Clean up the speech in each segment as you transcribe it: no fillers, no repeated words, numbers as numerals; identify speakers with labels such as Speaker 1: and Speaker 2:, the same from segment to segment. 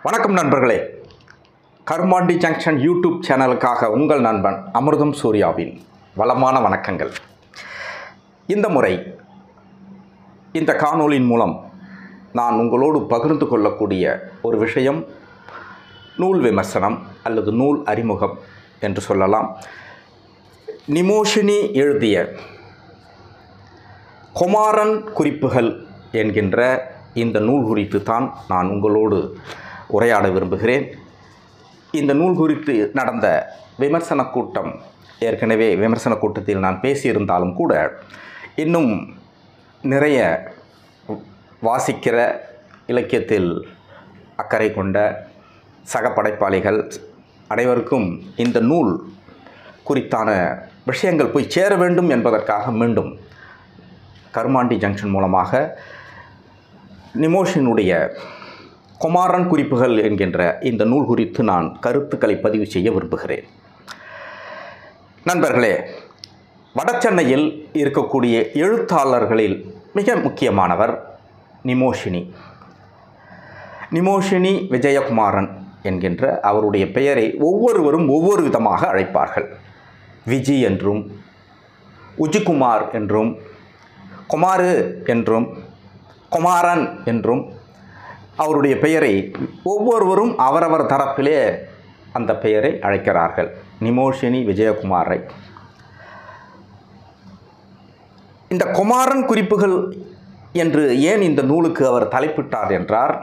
Speaker 1: வணக்கம் நண்பர்களே. Karumandi junction YouTube சேனலுக்காக உங்கள் நண்பன் அமிர்தம் சூர்யாவின் வளமான வணக்கங்கள். இந்த முறை இந்த காணொளியின் மூலம் நான் உங்களோடு பகிர்ந்து கொள்ளக்கூடிய ஒரு விஷயம் நூல் விமர்சனம் அல்லது நூல் அறிமுகம் என்று சொல்லலாம். நிமோஷினி எழுதிய குமாரன் குறிப்புகள் என்கின்ற இந்த நூல் குறித்து தான் நான் உங்களோடு உரையாட விரும்புகிறேன். இந்த நூல் குறித்து நடந்த விமர்சன கூட்டம், ஏற்கனவே விமர்சன கூட்டத்தில் நான் பேசியிருந்தாலும் கூட இன்னும் நிறைய வாசிக்கிற, இலக்கியத்தில் அக்கறை கொண்ட சக படைப்பாளிகள் அனைவருக்கும் இந்த நூல் குறித்தான விஷயங்கள் போய் சேர வேண்டும் என்பதற்காக மீண்டும் கருமாண்டி ஜங்ஷன் மூலமாக நிமோஷினுடைய குமாரன் குறிப்புகள் என்கின்ற இந்த நூல் குறித்து நான் கருத்துக்களை பதிவு செய்ய விரும்புகிறேன். நண்பர்களே, வடசென்னையில் இருக்கக்கூடிய எழுத்தாளர்களில் மிக முக்கியமானவர் நிமோஷினி விஜயகுமாரன் என்கின்ற அவருடைய பெயரை ஒவ்வொருவரும் ஒவ்வொரு விதமாக அழைப்பார்கள். விஜி என்றும், உஜிகுமார் என்றும், குமாரு என்றும், குமாரன் என்றும் அவருடைய பெயரை ஒவ்வொருவரும் அவரவர் தரப்பிலே அந்த பெயரை அழைக்கிறார்கள். நிமோஷினி விஜயகுமாரை. இந்த குமாரன் குறிப்புகள் என்று ஏன் இந்த நூலுக்கு அவர் தலைப்பிட்டார் என்றார்,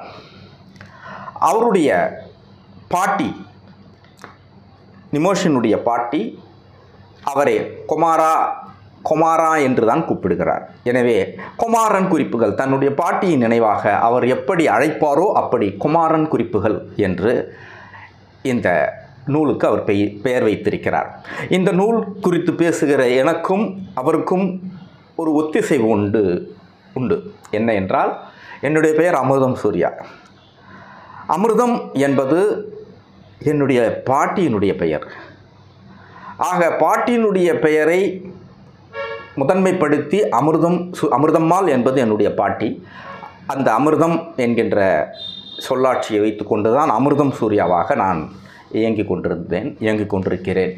Speaker 1: அவருடைய பாட்டி, நிமோஷினுடைய பாட்டி அவரை குமாரா என்று தான் கூப்பிடுகிறார். எனவே குமாரன் குறிப்புகள், தன்னுடைய பாட்டியின் நினைவாக அவர் எப்படி அழைப்பாரோ அப்படி குமாரன் குறிப்புகள் என்று இந்த நூலுக்கு அவர் பெயர் வைத்திருக்கிறார். இந்த நூல் குறித்து பேசுகிற எனக்கும் அவருக்கும் ஒரு ஒத்திசைவு உண்டு. என்ன என்றால், என்னுடைய பெயர் அமிர்தம் சூர்யா. அமிர்தம் என்பது என்னுடைய பாட்டியினுடைய பெயர். ஆக பாட்டியினுடைய பெயரை முதன்மைப்படுத்தி அமிர்தம்மாள் என்பது என்னுடைய பாட்டி. அந்த அமிர்தம் என்கின்ற சொல்லாட்சியை வைத்து கொண்டு தான் அமிர்தம் சூர்யாவாக நான் இயங்கிக் கொண்டிருக்கிறேன்.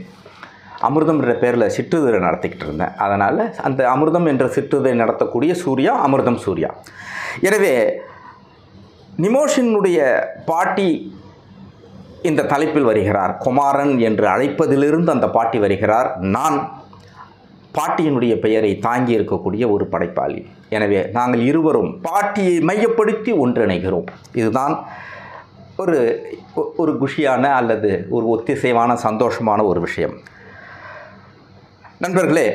Speaker 1: அமிர்தம் என்ற பேரில் சிற்றுதரை நடத்திக்கிட்டு இருந்தேன். அதனால் அந்த அமிர்தம் என்ற சிற்றுதரை நடத்தக்கூடிய சூர்யா அமிர்தம் சூர்யா. எனவே நிமோஷினுடைய பாட்டி இந்த தலைப்பில் வருகிறார். குமாரன் என்று அழைப்பதிலிருந்து அந்த பாட்டி வருகிறார். நான் பாட்டியினுடைய பெயரை தாங்கி இருக்கக்கூடிய ஒரு படைப்பாளி. எனவே நாங்கள் இருவரும் பாட்டியை மையப்படுத்தி ஒன்றிணைகிறோம். இதுதான் ஒரு குஷியான அல்லது ஒரு ஒத்திசைவான சந்தோஷமான ஒரு விஷயம். நண்பர்களே,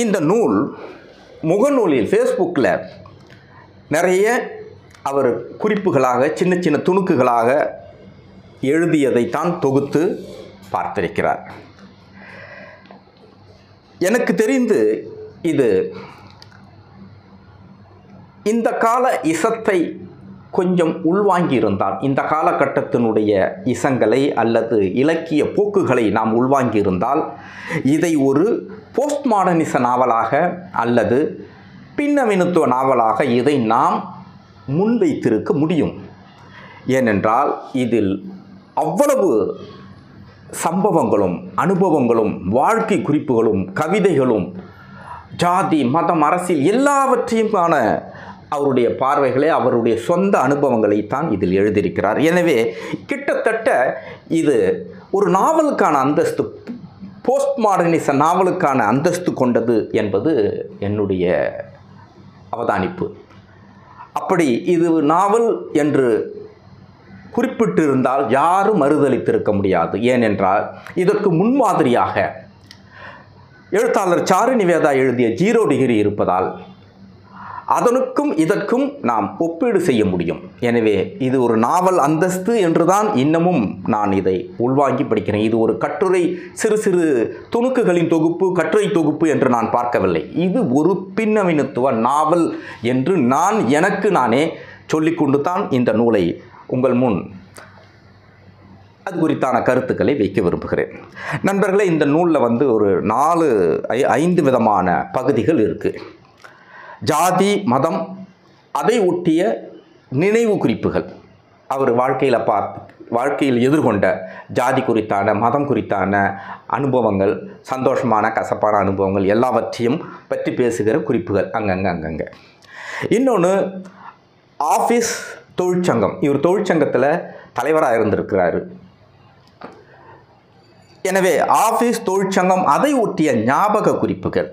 Speaker 1: இந்த நூல் முகநூலில் ஃபேஸ்புக்கில் நிறைய அவர் குறிப்புகளாக சின்ன சின்ன துணுக்குகளாக எழுதியதைத்தான் தொகுத்து பார்த்திருக்கிறார். எனக்கு தெரிந்து இது இந்த கால இசத்தை கொஞ்சம் உள்வாங்கியிருந்தால், இந்த காலகட்டத்தினுடைய இசங்களை அல்லது இலக்கிய போக்குகளை நாம் உள்வாங்கியிருந்தால், இதை ஒரு போஸ்ட் மாடர்னிச நாவலாக அல்லது பின்னவீனத்துவ நாவலாக இதை நாம் முன்வைத்திருக்க முடியும். ஏனென்றால் இதில் அவ்வளவு சம்பவங்களும் அனுபவங்களும் வாழ்க்கை குறிப்புகளும் கவிதைகளும் ஜாதி மதம் அரசியல் எல்லாவற்றையுமான அவருடைய பார்வைகளை, அவருடைய சொந்த அனுபவங்களைத்தான் இதில் எழுதியிருக்கிறார். எனவே கிட்டத்தட்ட இது ஒரு நாவலுக்கான அந்தஸ்து, போஸ்ட் மாடர்னிச நாவலுக்கான அந்தஸ்து கொண்டது என்பது என்னுடைய அவதானிப்பு. அப்படி இது நாவல் என்று குறிப்பிட்டிருந்தால் யாரும் மறுதலித்திருக்க முடியாது. ஏனென்றால் இதற்கு முன்மாதிரியாக எழுத்தாளர் சாரு நிவேதா எழுதிய 0 டிகிரி இருப்பதால் அதனுக்கும் இதற்கும் நாம் ஒப்பீடு செய்ய முடியும். எனவே இது ஒரு நாவல் அந்தஸ்து என்றுதான் இன்னமும் நான் இதை உள்வாங்கி படிக்கிறேன். இது ஒரு கட்டுரை, சிறு சிறு துணுக்குகளின் தொகுப்பு, கட்டுரை தொகுப்பு என்று நான் பார்க்கவில்லை. இது ஒரு பின்னவீனத்துவ நாவல் என்று எனக்கு நானே சொல்லிக்கொண்டு தான் இந்த நூலை உங்கள் முன் அது குறித்தான கருத்துக்களை வைக்க விரும்புகிறேன். நண்பர்களே, இந்த நூலில் ஒரு 4-5 விதமான பகுதிகள் இருக்குது. ஜாதி மதம், அதை ஒட்டிய நினைவு குறிப்புகள், அவர் வாழ்க்கையில் எதிர்கொண்ட ஜாதி குறித்தான, மதம் குறித்தான அனுபவங்கள், சந்தோஷமான கசப்பான அனுபவங்கள் எல்லாவற்றையும் பற்றி பேசுகிற குறிப்புகள் அங்கங்கே. இன்னொன்று ஆஃபீஸ் தொழிற்சங்கம். இவர் தொழிற்சங்கத்தில் தலைவராக இருந்திருக்கிறாரு. எனவே ஆஃபீஸ் தொழிற்சங்கம் அதை ஒட்டிய ஞாபக குறிப்புகள்.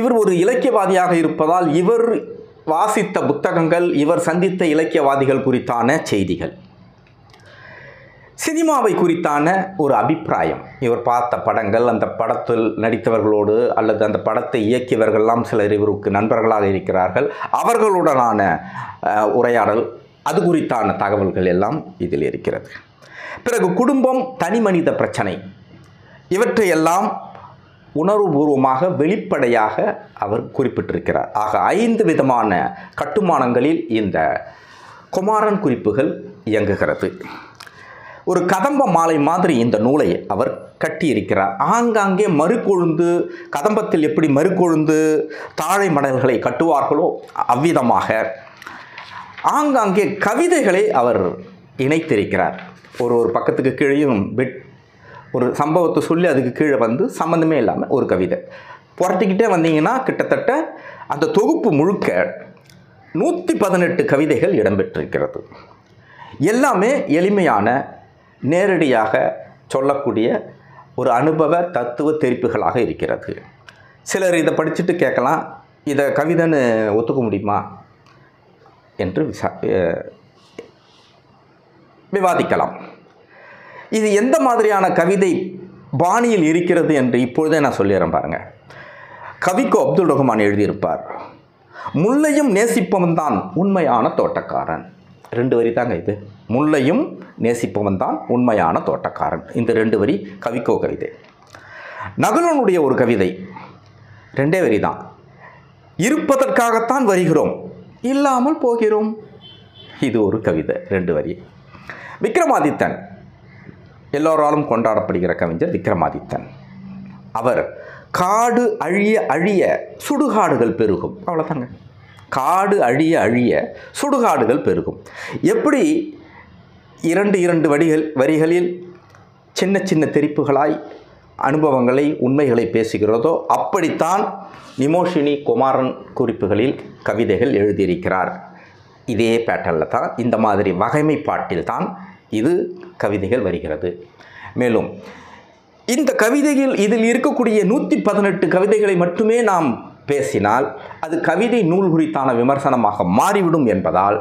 Speaker 1: இவர் ஒரு இலக்கியவாதியாக இருப்பதால் இவர் வாசித்த புத்தகங்கள், இவர் சந்தித்த இலக்கியவாதிகள் குறித்தான செய்திகள், சினிமாவை குறித்தான ஒரு அபிப்பிராயம், இவர் பார்த்த படங்கள், அந்த படத்தில் நடித்தவர்களோடு அல்லது அந்த படத்தை இயக்கியவர்கள்லாம் சிலர் இவருக்கு நண்பர்களாக இருக்கிறார்கள், அவர்களுடனான உரையாடல், அது குறித்தான தகவல்கள் எல்லாம் இதில் இருக்கிறது. பிறகு குடும்பம், தனிமனித பிரச்சனை, இவற்றையெல்லாம் உணர்வுபூர்வமாக வெளிப்படையாக அவர் குறிப்பிட்டிருக்கிறார். ஆக 5 விதமான கட்டுமானங்களில் இந்த குமாரன் குறிப்புகள் இயங்குகிறது. ஒரு கதம்ப மாலை மாதிரி இந்த நூலை அவர் கட்டியிருக்கிறார். ஆங்காங்கே மறுகொழுந்து, கதம்பத்தில் எப்படி மறுகொழுந்து தாழை மடல்களை கட்டுவார்களோ அவ்விதமாக ஆங்காங்கே கவிதைகளை அவர் இணைத்திருக்கிறார். ஒரு பக்கத்துக்கு கீழேயும் ஒரு சம்பவத்தை சொல்லி அதுக்கு கீழே வந்து சம்மந்தமே இல்லாமல் ஒரு கவிதை புரட்டிக்கிட்டே வந்தீங்கன்னா கிட்டத்தட்ட அந்த தொகுப்பு முழுக்க 118 கவிதைகள் இடம்பெற்றிருக்கிறது. எல்லாமே எளிமையான, நேரடியாக சொல்லக்கூடிய ஒரு அனுபவ தத்துவ தெரிப்புகளாக இருக்கிறது. சிலர் இதை படிச்சுட்டு கேட்கலாம், இதை கவிதைன்னு ஒத்துக்க முடியுமா என்று விவாதிக்கலாம். இது எந்த மாதிரியான கவிதை பாணியில் இருக்கிறது என்று இப்பொழுதே நான் சொல்லிடுறேன் பாருங்கள். கவிக்கோ அப்துல் ரஹ்மான் எழுதியிருப்பார், முல்லையும் நேசிப்பவன் தான் உண்மையான தோட்டக்காரன். 2 வரி தாங்க இது. முல்லையும் நேசிப்பவன் தான் உண்மையான தோட்டக்காரன். இந்த 2 வரி கவிக்கோ கவிதை. நகுலனுடைய ஒரு கவிதை 2 வரி தான். இருப்பதற்காகத்தான் வருகிறோம், இல்லாமல் போகிறோம். இது ஒரு கவிதை 2 வரி. விக்ரமாதித்தன், எல்லோராலும் கொண்டாடப்படுகிற கவிஞர் விக்ரமாதித்தன். அவர் காடு அழிய அழிய சுடுகாடுகள் பெருகும். அவ்வளோதாங்க. காடு அழிய அழிய சுடுகாடுகள் பெருகும். எப்படி 2 வரிகளில் சின்ன சின்ன தெரிப்புகளாய் அனுபவங்களை, உண்மைகளை பேசுகிறதோ அப்படித்தான் நிமோஷினி குமாரன் குறிப்புகளில் கவிதைகள் எழுதியிருக்கிறார். இதே பேட்டர்னில் தான், இந்த மாதிரி வகைமைப்பாட்டில் தான் இது கவிதைகள் வருகிறது. மேலும் இந்த கவிதையில் இதில் இருக்கக்கூடிய 118 கவிதைகளை மட்டுமே நாம் பேசினால் அது கவிதை நூல் குறித்தான விமர்சனமாக மாறிவிடும் என்பதால்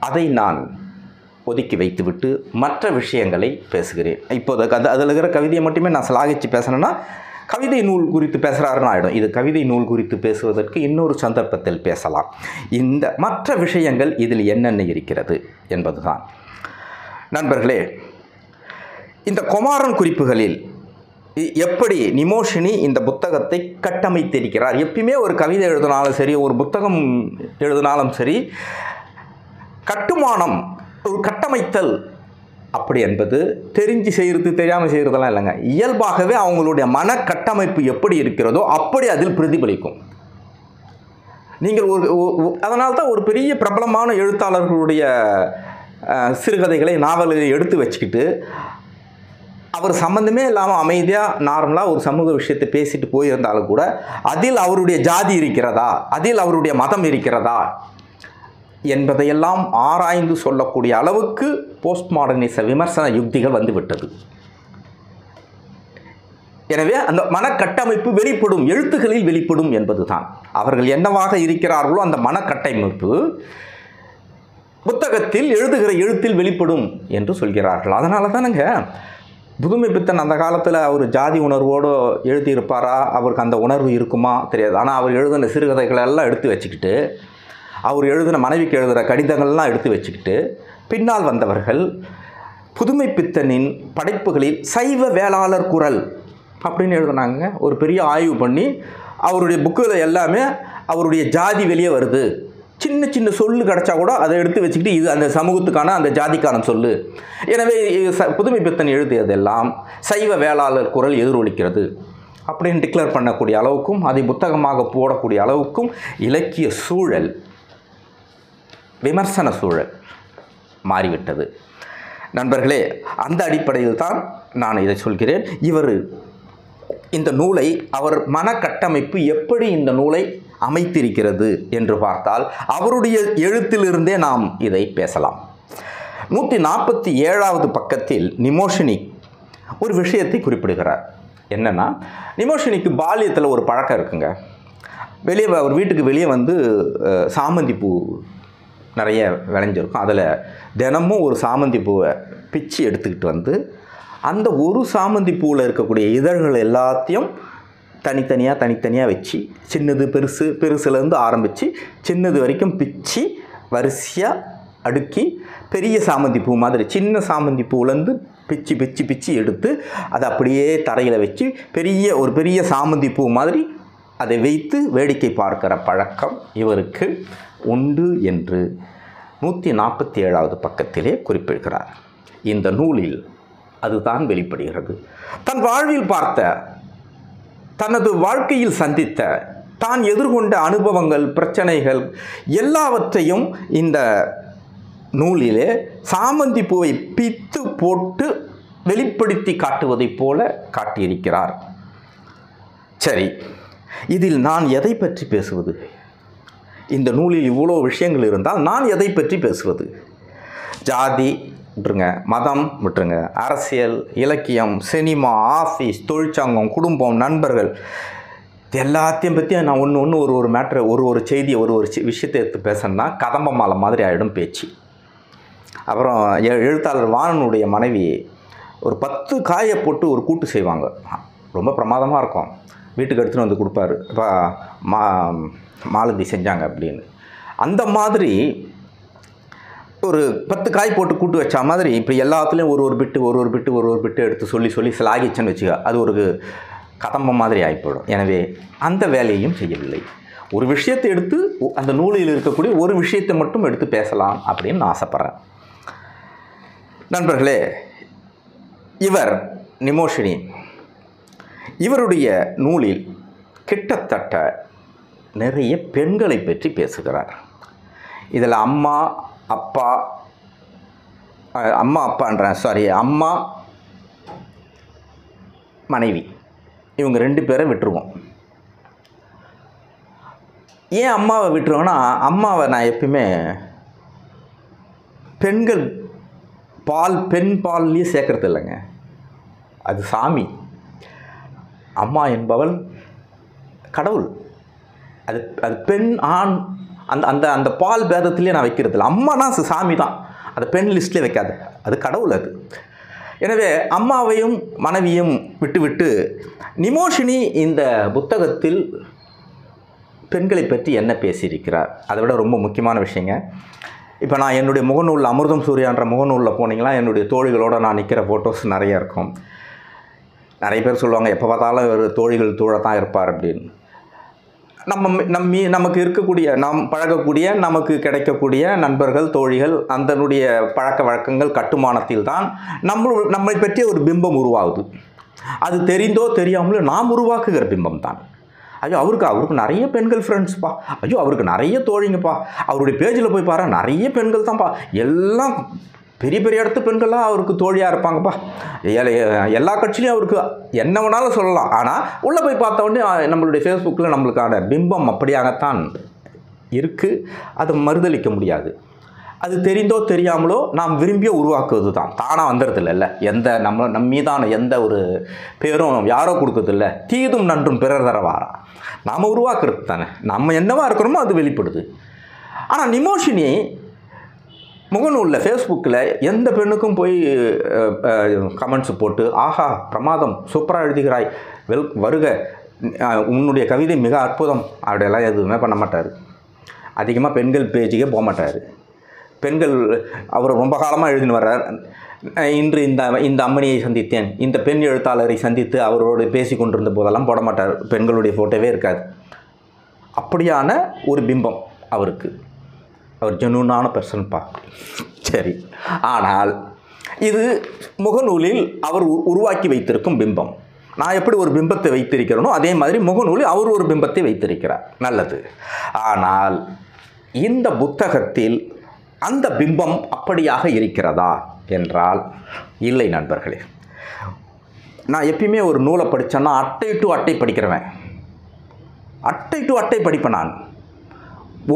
Speaker 1: அதை நான் ஒதுக்கி வைத்துவிட்டு மற்ற விஷயங்களை பேசுகிறேன். இப்போது அதில் இருக்கிற கவிதையை மட்டுமே நான் சிலாகிச்சு பேசணுன்னா கவிதை நூல் குறித்து பேசுகிறாருன்னு ஆகிடும். இது கவிதை நூல் குறித்து பேசுவதற்கு இன்னொரு சந்தர்ப்பத்தில் பேசலாம். இந்த மற்ற விஷயங்கள் இதில் என்னென்ன இருக்கிறது என்பது தான். நண்பர்களே, இந்த குமாரன் குறிப்புகளில் எப்படி நிமோஷினி இந்த புத்தகத்தை கட்டமைத்திருக்கிறார். எப்பயுமே ஒரு கவிதை எழுதினாலும் சரி, ஒரு புத்தகம் எழுதினாலும் சரி, கட்டுமானம், ஒரு கட்டமைத்தல் அப்படி என்பது தெரிஞ்சு செய்கிறது, தெரியாமல் செய்கிறதெல்லாம் இல்லைங்க. இயல்பாகவே அவங்களுடைய மன கட்டமைப்பு எப்படி இருக்கிறதோ அப்படி அதில் பிரதிபலிக்கும். நீங்கள் அதனால்தான் ஒரு பெரிய பிரபலமான எழுத்தாளர்களுடைய சிறுகதைகளை, நாவல்களை எடுத்து வச்சுக்கிட்டு அவர் சம்பந்தமே இல்லாமல் அமைதியாக நார்மலாக ஒரு சமூக விஷயத்தை பேசிட்டு போயிருந்தாலும் கூட அதில் அவருடைய ஜாதி இருக்கிறதா, அதில் அவருடைய மதம் இருக்கிறதா என்பதையெல்லாம் ஆராய்ந்து சொல்லக்கூடிய அளவுக்கு போஸ்ட் மாடர்னிச விமர்சன யுக்திகள் வந்துவிட்டது. எனவே அந்த மனக்கட்டமைப்பு வெளிப்படும், எழுத்துக்களில் வெளிப்படும் என்பது தான். அவர்கள் என்னவாக இருக்கிறார்களோ அந்த மனக்கட்டமைப்பு புத்தகத்தில் எழுதுகிற எழுத்தில் வெளிப்படும் என்று சொல்கிறார்கள். அதனால தானுங்க புதுமைப்பித்தன் அந்த காலத்தில் அவர் ஜாதி உணர்வோடு எழுதியிருப்பாரா, அவருக்கு அந்த உணர்வு இருக்குமா தெரியாது. ஆனால் அவர் எழுதின சிறுகதைகளை எல்லாம் எடுத்து வச்சுக்கிட்டு, அவர் எழுதின மனைவிக்கு எழுதுகிற கடிதங்கள்லாம் எடுத்து வச்சுக்கிட்டு, பின்னால் வந்தவர்கள் புதுமைப்பித்தனின் படைப்புகளில் சைவ வேளாளர் குரல் அப்படின்னு எழுதுனாங்க. ஒரு பெரிய ஆய்வு பண்ணி அவருடைய புக்கில் எல்லாமே அவருடைய ஜாதி வெளியே வருது. சின்ன சின்ன சொல்லு கிடச்சா கூட அதை எடுத்து வச்சுக்கிட்டு இது அந்த சமூகத்துக்கான, அந்த ஜாதிக்கான சொல்லு. எனவே புதுமைப்பித்தன் எழுதியதெல்லாம் சைவ வேளாளர் குரல் எதிரொலிக்கிறது அப்படின்னு டிக்ளேர் பண்ணக்கூடிய அளவுக்கும், அதை புத்தகமாக போடக்கூடிய அளவுக்கும் இலக்கிய சூழல் விமர்சன சூழல் மாறிவிட்டது. நண்பர்களே, அந்த அடிப்படையில் தான் நான் இதை சொல்கிறேன். இந்த நூலை அவர் மனக்கட்டமைப்பு எப்படி இந்த நூலை அமைத்திருக்கிறது என்று பார்த்தால் அவருடைய எழுத்திலிருந்தே நாம் இதை பேசலாம். 147வது பக்கத்தில் நிமோஷினிக் ஒரு விஷயத்தை குறிப்பிடுகிறார். என்னன்னா, நிமோஷினிக்கு பால்யத்தில் ஒரு பழக்கம் இருக்குங்க. அவர் வீட்டுக்கு வெளியே வந்து சாமந்தி பூ நிறைய விளைஞ்சிருக்கும். அதில் தினமும் ஒரு சாமந்தி பூவை பிச்சு எடுத்துக்கிட்டு வந்து அந்த ஒரு சாமந்தி பூவில் இருக்கக்கூடிய இதழ்கள் எல்லாத்தையும் தனித்தனியாக வச்சு சின்னது பெருசுலேருந்து ஆரம்பித்து சின்னது வரைக்கும் பிச்சு வரிசையாக அடுக்கி பெரிய சாமந்தி பூ மாதிரி சின்ன சாமந்தி பூவிலேருந்து பிச்சு எடுத்து அதை அப்படியே தரையில் வச்சு பெரிய சாமந்தி பூ மாதிரி அதை வைத்து வேடிக்கை பார்க்கிற பழக்கம் இவருக்கு உண்டு என்று 147வது பக்கத்திலே குறிப்பிடுகிறார். இந்த நூலில் அதுதான் வெளிப்படுகிறது. தன் வாழ்வில் பார்த்த, தனது வாழ்க்கையில் சந்தித்த, தான் எதிர்கொண்ட அனுபவங்கள், பிரச்சனைகள் எல்லாவற்றையும் இந்த நூலிலே சாமந்தி பூவை பித்து போட்டு வெளிப்படுத்தி காட்டுவதைப் போல காட்டியிருக்கிறார். சரி, இதில் நான் எதை பற்றி பேசுவது? இந்த நூலில் இவ்வளோ விஷயங்கள் இருந்தால் நான் எதை பற்றி பேசுவது? ஜாதி விட்டுருங்க, மதம் விட்டுருங்க, அரசியல், இலக்கியம், சினிமா, ஆஃபீஸ், தொழிற்சங்கம், குடும்பம், நண்பர்கள், எல்லாத்தையும் பற்றி நான் ஒன்று ஒரு மேட்ரு, ஒரு செய்தியை, ஒரு விஷயத்தை எடுத்து பேசணுன்னா கதம்ப மாலை மாதிரி ஆகிடும் பேச்சு. அப்புறம் எழுத்தாளர் வாணனுடைய மனைவி ஒரு 10 காயை போட்டு ஒரு கூட்டு செய்வாங்க. ரொம்ப பிரமாதமாக இருக்கும். வீட்டுக்கு எடுத்துகிட்டு வந்து கொடுப்பாரு, இப்போ மாலதி செஞ்சாங்க அப்படின்னு. அந்த மாதிரி ஒரு 10 காய் போட்டு கூட்டு வச்சா மாதிரி இப்போ எல்லாத்துலேயும் ஒரு பிட்டு எடுத்து சொல்லி சிலாகிச்சன்னு வச்சுக்க, அது ஒரு கதம்பம் மாதிரி ஆகிப்போடும். எனவே அந்த வேலையையும் செய்யவில்லை. ஒரு விஷயத்தை எடுத்து அந்த நூலில் இருக்கக்கூடிய ஒரு விஷயத்தை மட்டும் எடுத்து பேசலாம் அப்படின்னு நான் ஆசைப்பட்றேன். நண்பர்களே, இவர் நிமோஷினி, இவருடைய நூலில் கிட்டத்தட்ட நிறைய பெண்களை பற்றி பேசுகிறார். இதில் அம்மா மனைவி இவங்க 2 பேரை விட்டுருவோம். ஏன் அம்மாவை விட்டுருவோன்னா, அம்மாவை நான் எப்பயுமே பெண் பால்லையே சேர்க்கறது இல்லைங்க. அது சாமி. அம்மா என்பவள் கடவுள். அது பெண் ஆண் அந்த பால் பேதத்திலே நான் வைக்கிறது இல்லை. அம்மானா சாமி தான், அது பெண் லிஸ்ட்லேயே வைக்காது, அது கடவுள். அது எனவே அம்மாவையும் மனைவியும் விட்டு நிமோஷினி இந்த புத்தகத்தில் பெண்களை பற்றி என்ன பேசியிருக்கிறார், அதை விட ரொம்ப முக்கியமான விஷயங்க. இப்போ நான் என்னுடைய முகநூலில் அமிர்தம் சூர்யான்ற முகநூலில் போனீங்கன்னா என்னுடைய தோழிகளோடு நான் நிற்கிற ஃபோட்டோஸ் நிறைய இருக்கும். நிறைய பேர் சொல்லுவாங்க, எப்போ பார்த்தாலும் ஒரு தோழிகள் தூழத்தான் இருப்பார் அப்படின்னு. நமக்கு இருக்கக்கூடிய, நாம் பழகக்கூடிய, நமக்கு கிடைக்கக்கூடிய நண்பர்கள், தோழிகள், அதனுடைய பழக்க வழக்கங்கள் கட்டுமானத்தில் தான் நம்மை பற்றிய ஒரு பிம்பம் உருவாகுது. அது தெரிந்தோ தெரியாமலோ நாம் உருவாக்குகிற பிம்பம் தான். ஐயோ அவருக்கு நிறைய பெண்கள் ஃப்ரெண்ட்ஸ்ப்பா, ஐயோ அவருக்கு நிறைய தோழிங்கப்பா, அவருடைய பேஜில் போய் பாரு நிறைய பெண்கள் தான்ப்பா, எல்லாம் பெரிய இடத்து பெண்கள்லாம் அவருக்கு தோழியாக இருப்பாங்கப்பா, எல்லா கட்சியிலையும் அவருக்கு என்ன வேணாலும் சொல்லலாம். ஆனால் உள்ளே போய் பார்த்த உடனே நம்மளுடைய ஃபேஸ்புக்கில் நம்மளுக்கான பிம்பம் அப்படியாகத்தான் இருக்குது. அதை மறுதளிக்க முடியாது. அது தெரிந்தோ தெரியாமலோ நாம் விரும்பிய உருவாக்குவது தான், தானாக வந்துடுறதில்ல. நம் மீதான எந்த ஒரு பேரும் யாரோ கொடுக்கறதில்ல. தீதும் நன்றும் பிறர் தரவாரா, நாம் உருவாக்குறது தானே. நம்ம என்னவா இருக்கிறோமோ அது வெளிப்படுது. ஆனால் நிமோஷினி முகநூலில், ஃபேஸ்புக்கில் எந்த பெண்ணுக்கும் போய் கமெண்ட்ஸ் போட்டு, ஆஹா பிரமாதம், சூப்பராக எழுதுகிறாய், வருக, உன்னுடைய கவிதை மிக அற்புதம், அப்படியெல்லாம் எதுவுமே பண்ண மாட்டார். அதிகமாக பெண்கள் பேஜுக்கே போக மாட்டார். பெண்கள் அவர் ரொம்ப காலமாக எழுதின்னு வர்றார். இன்று இந்த அம்மணியை சந்தித்தேன், இந்த பெண் எழுத்தாளரை சந்தித்து அவரோடு பேசி கொண்டிருந்த போதெல்லாம் போட மாட்டார். பெண்களுடைய ஃபோட்டோவே இருக்காது. அப்படியான ஒரு பிம்பம் அவருக்கு. அவர் ஜெனூனான பர்சன்ப்பா. சரி, ஆனால் இது முகநூலில் அவர் உருவாக்கி வைத்திருக்கும் பிம்பம். நான் எப்படி ஒரு பிம்பத்தை வைத்திருக்கிறேனோ அதே மாதிரி முகநூலில் அவர் ஒரு பிம்பத்தை வைத்திருக்கிறார். நல்லது. ஆனால் இந்த புத்தகத்தில் அந்த பிம்பம் அப்படியாக இருக்கிறதா என்றால் இல்லை நண்பர்களே. நான் எப்பயுமே ஒரு நூலை படித்தேன்னா அட்டை டு அட்டை படிக்கிறவன். அட்டை டு அட்டை படிப்பேன். நான்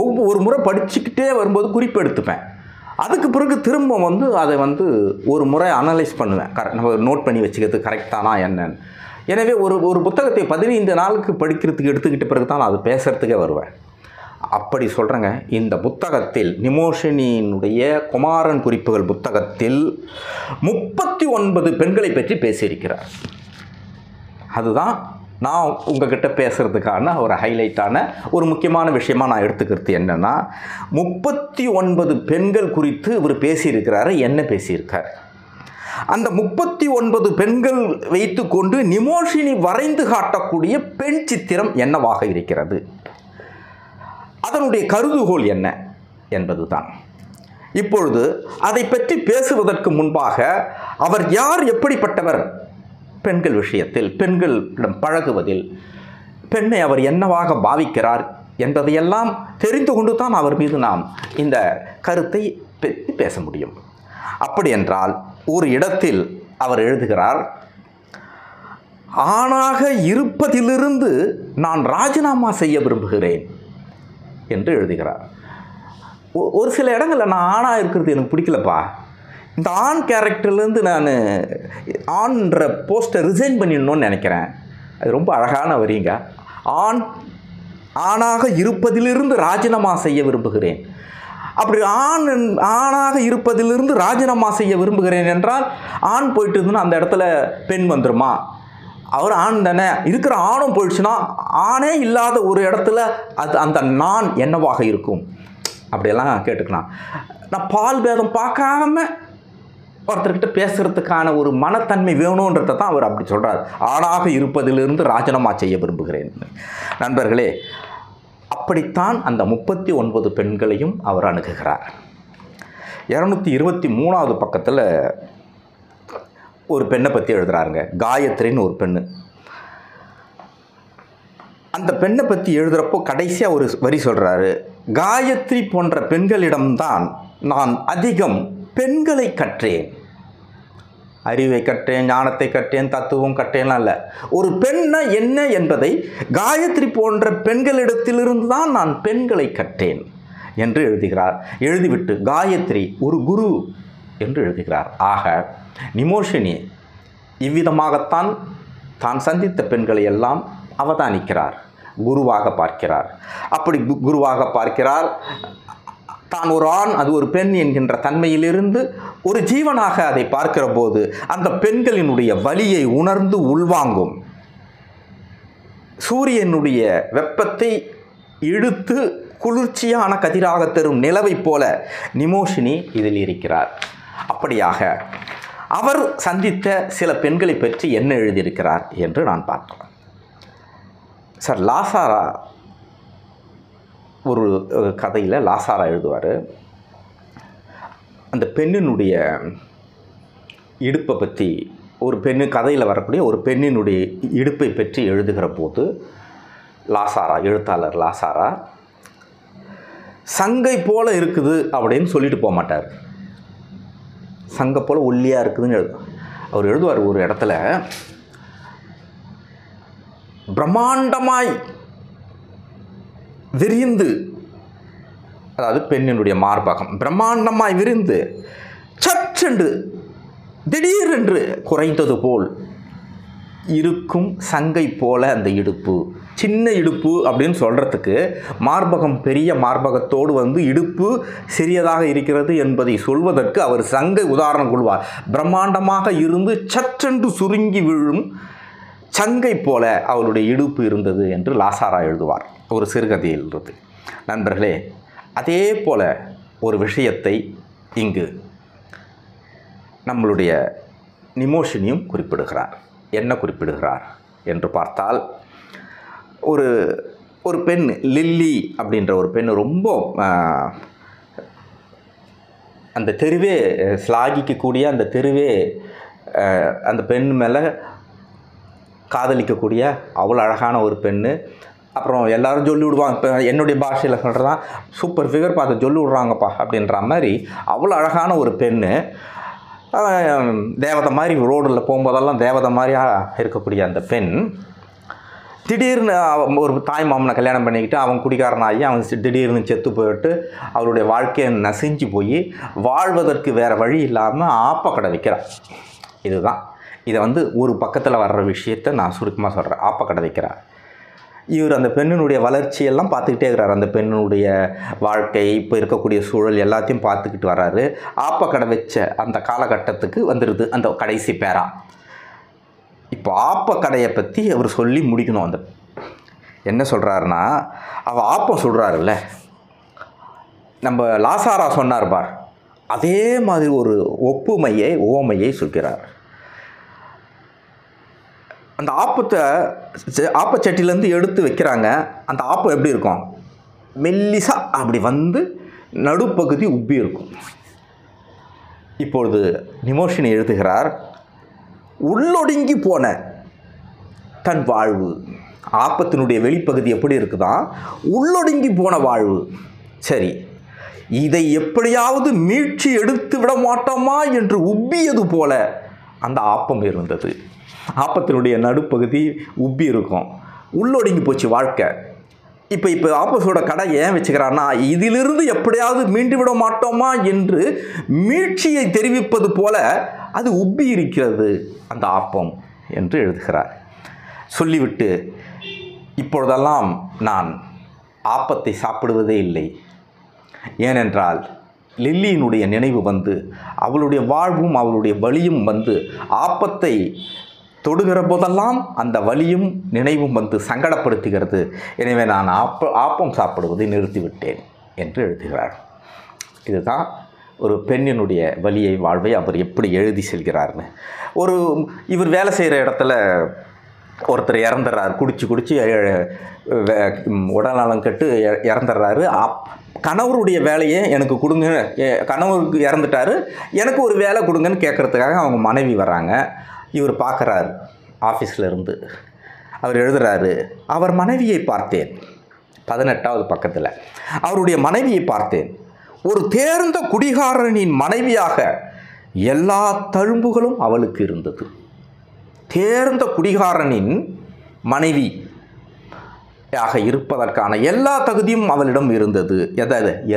Speaker 1: ஒவ்வொரு முறை படிச்சுக்கிட்டே வரும்போது குறிப்பு எடுத்துப்பேன். அதுக்கு பிறகு திரும்ப அதை ஒரு முறை அனலைஸ் பண்ணுவேன். நம்ம நோட் பண்ணி வச்சுக்கிறது கரெக்டானா என்னன்னு. எனவே ஒரு புத்தகத்தை 15 நாளுக்கு படிக்கிறதுக்கு எடுத்துக்கிட்ட பிறகு தான் நான் அது பேசுகிறதுக்கே வருவேன். அப்படி சொல்கிறேங்க. இந்த புத்தகத்தில் நிமோஷினியினுடைய குமாரன் குறிப்புகள் புத்தகத்தில் 39 பெண்களை பற்றி பேசியிருக்கிறார். அதுதான் நான் உங்ககிட்ட பேசுகிறதுக்கான ஒரு ஹைலைட்டான ஒரு முக்கியமான விஷயமாக நான் எடுத்துக்கிறது என்னென்னா, 39 பெண்கள் குறித்து இவர் பேசியிருக்கிறாரு. என்ன பேசியிருக்கார்? அந்த 39 பெண்கள் வைத்துக்கொண்டு நிமோஷினி வரைந்து காட்டக்கூடிய பெண் சித்திரம் என்னவாக இருக்கிறது, அதனுடைய கருதுகோள் என்ன என்பது தான். இப்பொழுது அதை பற்றி பேசுவதற்கு முன்பாக அவர் யார், எப்படிப்பட்டவர், பெண்கள் விஷயத்தில், பெண்களிடம் பழகுவதில் பெண்ணை அவர் என்னவாக பாவிக்கிறார் என்பதையெல்லாம் தெரிந்து கொண்டு தான் அவர் மீது நாம் இந்த கருத்தை பற்றி பேச முடியும். அப்படி என்றால் ஒரு இடத்தில் அவர் எழுதுகிறார், ஆணாக இருப்பதிலிருந்து நான் ராஜினாமா செய்ய விரும்புகிறேன் என்று எழுதுகிறார். ஒரு சில இடங்களில் நான் ஆணாக இருக்கிறது எனக்கு பிடிக்கலப்பா, இந்த ஆண் கேரக்டர்லேருந்து நான் ஆண்ன்ற போஸ்ட்டை ரிசைன் பண்ணிடணும்னு நினைக்கிறேன். அது ரொம்ப அழகான வரிங்க. ஆணாக இருப்பதிலிருந்து ராஜினாமா செய்ய விரும்புகிறேன். அப்படி ஆணாக இருப்பதிலிருந்து ராஜினாமா செய்ய விரும்புகிறேன் என்றால் ஆண் போயிட்டு இருந்துன்னா அந்த இடத்துல பெண் வந்துடுமா? அவர் ஆண் தானே, இருக்கிற ஆணும் போயிடுச்சுன்னா ஆணே இல்லாத ஒரு இடத்துல அந்த நான் என்னவாக இருக்கும்? அப்படியெல்லாம் கேட்டுக்கலாம். நான் பால் பேதம் பார்க்காம ஒருத்தர்கிட்ட பேசுகிறதுக்கான ஒரு மனத்தன்மை வேணுன்றதை தான் அவர் அப்படி சொல்கிறார். ஆணாக இருப்பதிலிருந்து ராஜினாமா செய்ய விரும்புகிறேன். நண்பர்களே, அப்படித்தான் அந்த 39 பெண்களையும் அவர் அணுகுகிறார். 223வது பக்கத்தில் ஒரு பெண்ணை பற்றி எழுதுகிறாருங்க. காயத்ரின்னு ஒரு பெண்ணு. அந்த பெண்ணை பற்றி எழுதுகிறப்போ கடைசியாக ஒரு வரி சொல்கிறாரு, காயத்ரி போன்ற பெண்களிடம்தான் நான் அதிகம் பெண்களை கற்றேன். அறிவை கற்றேன், ஞானத்தை கற்றேன், தத்துவம் கற்றேன்லாம் இல்லை. ஒரு பெண்ணை என்ன என்பதை காயத்ரி போன்ற பெண்களிடத்திலிருந்து தான் நான் பெண்களை கற்றேன் என்று எழுதுகிறார். எழுதிவிட்டு காயத்ரி ஒரு குரு என்று எழுதுகிறார். ஆக நிமோஷினி இவ்விதமாகத்தான் தான் சந்தித்த பெண்களை எல்லாம் அவதானிக்கிறார், குருவாக பார்க்கிறார். அப்படி குருவாக பார்க்கிறார். தான் ஒரு ஆண், அது ஒரு பெண் என்கின்ற தன்மையிலிருந்து ஒரு ஜீவனாக அதை பார்க்கிற போது அந்த பெண்களினுடைய வலியை உணர்ந்து உள்வாங்கும். சூரியனுடைய வெப்பத்தை இழுத்து குளிர்ச்சியான கதிராக தரும் நிலவை போல நிமோஷினி இதில் இருக்கிறார். அப்படியாக அவர் சந்தித்த சில பெண்களை பற்றி என்ன எழுதியிருக்கிறார் என்று நான் பார்த்தோம். சார், லாசாரா ஒரு கதையில் லாசாரா எழுதுவார். அந்த பெண்ணினுடைய இடுப்பை பற்றி, ஒரு பெண்ணு கதையில் வரக்கூடிய ஒரு பெண்ணினுடைய இடுப்பை பற்றி எழுதுகிற போது லாசாரா, எழுத்தாளர் லாசாரா, சங்கை போல இருக்குது அப்படின்னு சொல்லிட்டு போக மாட்டார். சங்கை போல் ஒல்லியாக இருக்குதுன்னு அவர் எழுதுவார். ஒரு இடத்துல பிரம்மாண்டமாய் விரிந்து, அதாவது பெண்ணினுடைய மார்பகம் பிரம்மாண்டமாய் விரிந்து சற்றென்று திடீரென்று குறைந்தது போல் இருக்கும் சங்கை போல அந்த இடுப்பு. சின்ன இடுப்பு அப்படின்னு சொல்கிறதுக்கு மார்பகம் பெரிய மார்பகத்தோடு இடுப்பு சிறியதாக இருக்கிறது என்பதை சொல்வதற்கு அவர் சங்கை உதாரணம் கொள்வார். பிரம்மாண்டமாக இருந்து சற்றென்று சுருங்கி விழும் சங்கை போல அவளுடைய இடுப்பு இருந்தது என்று லாசாரா எழுதுவார் ஒரு சிறுகதையில் இருந்து. நண்பர்களே, அதே போல ஒரு விஷயத்தை இங்கு நம்மளுடைய நிமோஷினியும் குறிப்பிடுகிறார். என்ன குறிப்பிடுகிறார் என்று பார்த்தால், ஒரு பெண் லில்லி அப்படின்ற ஒரு பெண் ரொம்ப அந்த தெருவே ஸ்லாகிக்கக்கூடிய, அந்த தெருவே அந்த பெண் மேலே காதலிக்கக்கூடிய அவ்வளோ அழகான ஒரு பெண்ணு. அப்புறம் எல்லோரும் சொல்லி விடுவாங்க. இப்போ என்னுடைய பாஷையில் சொல்கிறதான் சூப்பர் ஃபிகர் பார்த்து சொல்லி விட்றாங்கப்பா அப்படின்ற மாதிரி அவ்வளோ அழகான ஒரு பெண்ணு. தேவதை மாதிரி ரோடில் போகும்போதெல்லாம் தேவதை மாதிரியாக இருக்கக்கூடிய அந்த பெண் திடீர்னு ஒரு தாய் மாமனை கல்யாணம் பண்ணிக்கிட்டு அவன் குடிகாரனாகி அவன் திடீர்னு செத்து போயிட்டு அவருடைய வாழ்க்கையை நசிஞ்சு போய் வாழ்வதற்கு வேறு வழி இல்லாமல் ஆப்பக்கடை வைக்கிறான். இதுதான் இதை ஒரு பக்கத்தில் வர்ற விஷயத்தை நான் சுருக்கமாக சொல்கிறேன். ஆப்பக்கடை வைக்கிறார். இவர் அந்த பெண்ணினுடைய வளர்ச்சியெல்லாம் பார்த்துக்கிட்டே இருக்கிறார். அந்த பெண்ணினுடைய வாழ்க்கை, இப்போ இருக்கக்கூடிய சூழல் எல்லாத்தையும் பார்த்துக்கிட்டு வர்றாரு. ஆப்பக்கடை வச்ச அந்த காலகட்டத்துக்கு வந்துடுது அந்த கடைசி பேரா. இப்போ ஆப்பக்கடையை பற்றி அவர் சொல்லி முடிக்கணும். அந்த என்ன சொல்கிறாருன்னா, அவள் ஆப்பம் சொல்கிறாருல்ல, நம்ம லாசாரா சொன்னார் பார், அதே மாதிரி ஒரு ஓமையை சொல்கிறார். அந்த ஆப்பச்சட்டிலேருந்து எடுத்து வைக்கிறாங்க. அந்த ஆப்பம் எப்படி இருக்கும்? மெல்லிசா அப்படி நடுப்பகுதி உப்பி இருக்கும். இப்பொழுது நிமோஷினி எழுதுகிறார், உள்ளொடுங்கி போன தன் வாழ்வு. ஆப்பத்தினுடைய வெளிப்பகுதி எப்படி இருக்குதான்? உள்ளொடுங்கி போன வாழ்வு. சரி, இதை எப்படியாவது மீட்சி எடுத்து விட மாட்டோமா என்று உப்பியது போல அந்த ஆப்பம் இருந்தது. ஆப்பத்தினுடைய நடுப்பகுதி உப்பி இருக்கும். உள்ளொடுங்கி போச்சு வாழ்க்கை. இப்போ ஆப்போஸோட கடை ஏன் வச்சுக்கிறான்னா, இதிலிருந்து எப்படியாவது மீண்டு விட மாட்டோமா என்று மீட்சியை தெரிவிப்பது போல அது உப்பி இருக்கிறது அந்த ஆப்பம் என்று எழுதுகிறார். சொல்லிவிட்டு, இப்பொழுதெல்லாம் நான் ஆப்பத்தை சாப்பிடுவதே இல்லை. ஏனென்றால் லில்லியினுடைய நினைவு அவளுடைய வாழ்வும் அவளுடைய வலியும் ஆப்பத்தை தொடுகிற போதெல்லாம் அந்த வலியும் நினைவும் சங்கடப்படுத்துகிறது. எனவே நான் ஆப்பம் சாப்பிடுவதை நிறுத்திவிட்டேன் என்று எழுதுகிறார். இதுதான் ஒரு பெண்ணினுடைய வலியை, வாழ்வை அவர் எப்படி எழுதி செல்கிறார்னு. இவர் வேலை செய்கிற இடத்துல ஒருத்தர் இறந்துடுறார். குடிச்சு உடல்நலம் கெட்டு இறந்துடுறாரு. கணவருடைய வேலையை எனக்கு கொடுங்க, கணவருக்கு இறந்துட்டார், எனக்கு ஒரு வேலை கொடுங்கன்னு கேட்குறதுக்காக அவங்க மனைவி வராங்க. இவர் பார்க்குறாரு ஆஃபீஸில் இருந்து. அவர் எழுதுகிறாரு, அவர் மனைவியை பார்த்தேன். 18வது பக்கத்தில் அவருடைய மனைவியை பார்த்தேன். ஒரு தேர்ந்த குடிகாரனின் மனைவியாக எல்லா தழும்புகளும் அவளுக்கு இருந்தது. தேர்ந்த குடிகாரனின் மனைவி இருப்பதற்கான எல்லா தகுதியும் அவளிடம் இருந்தது.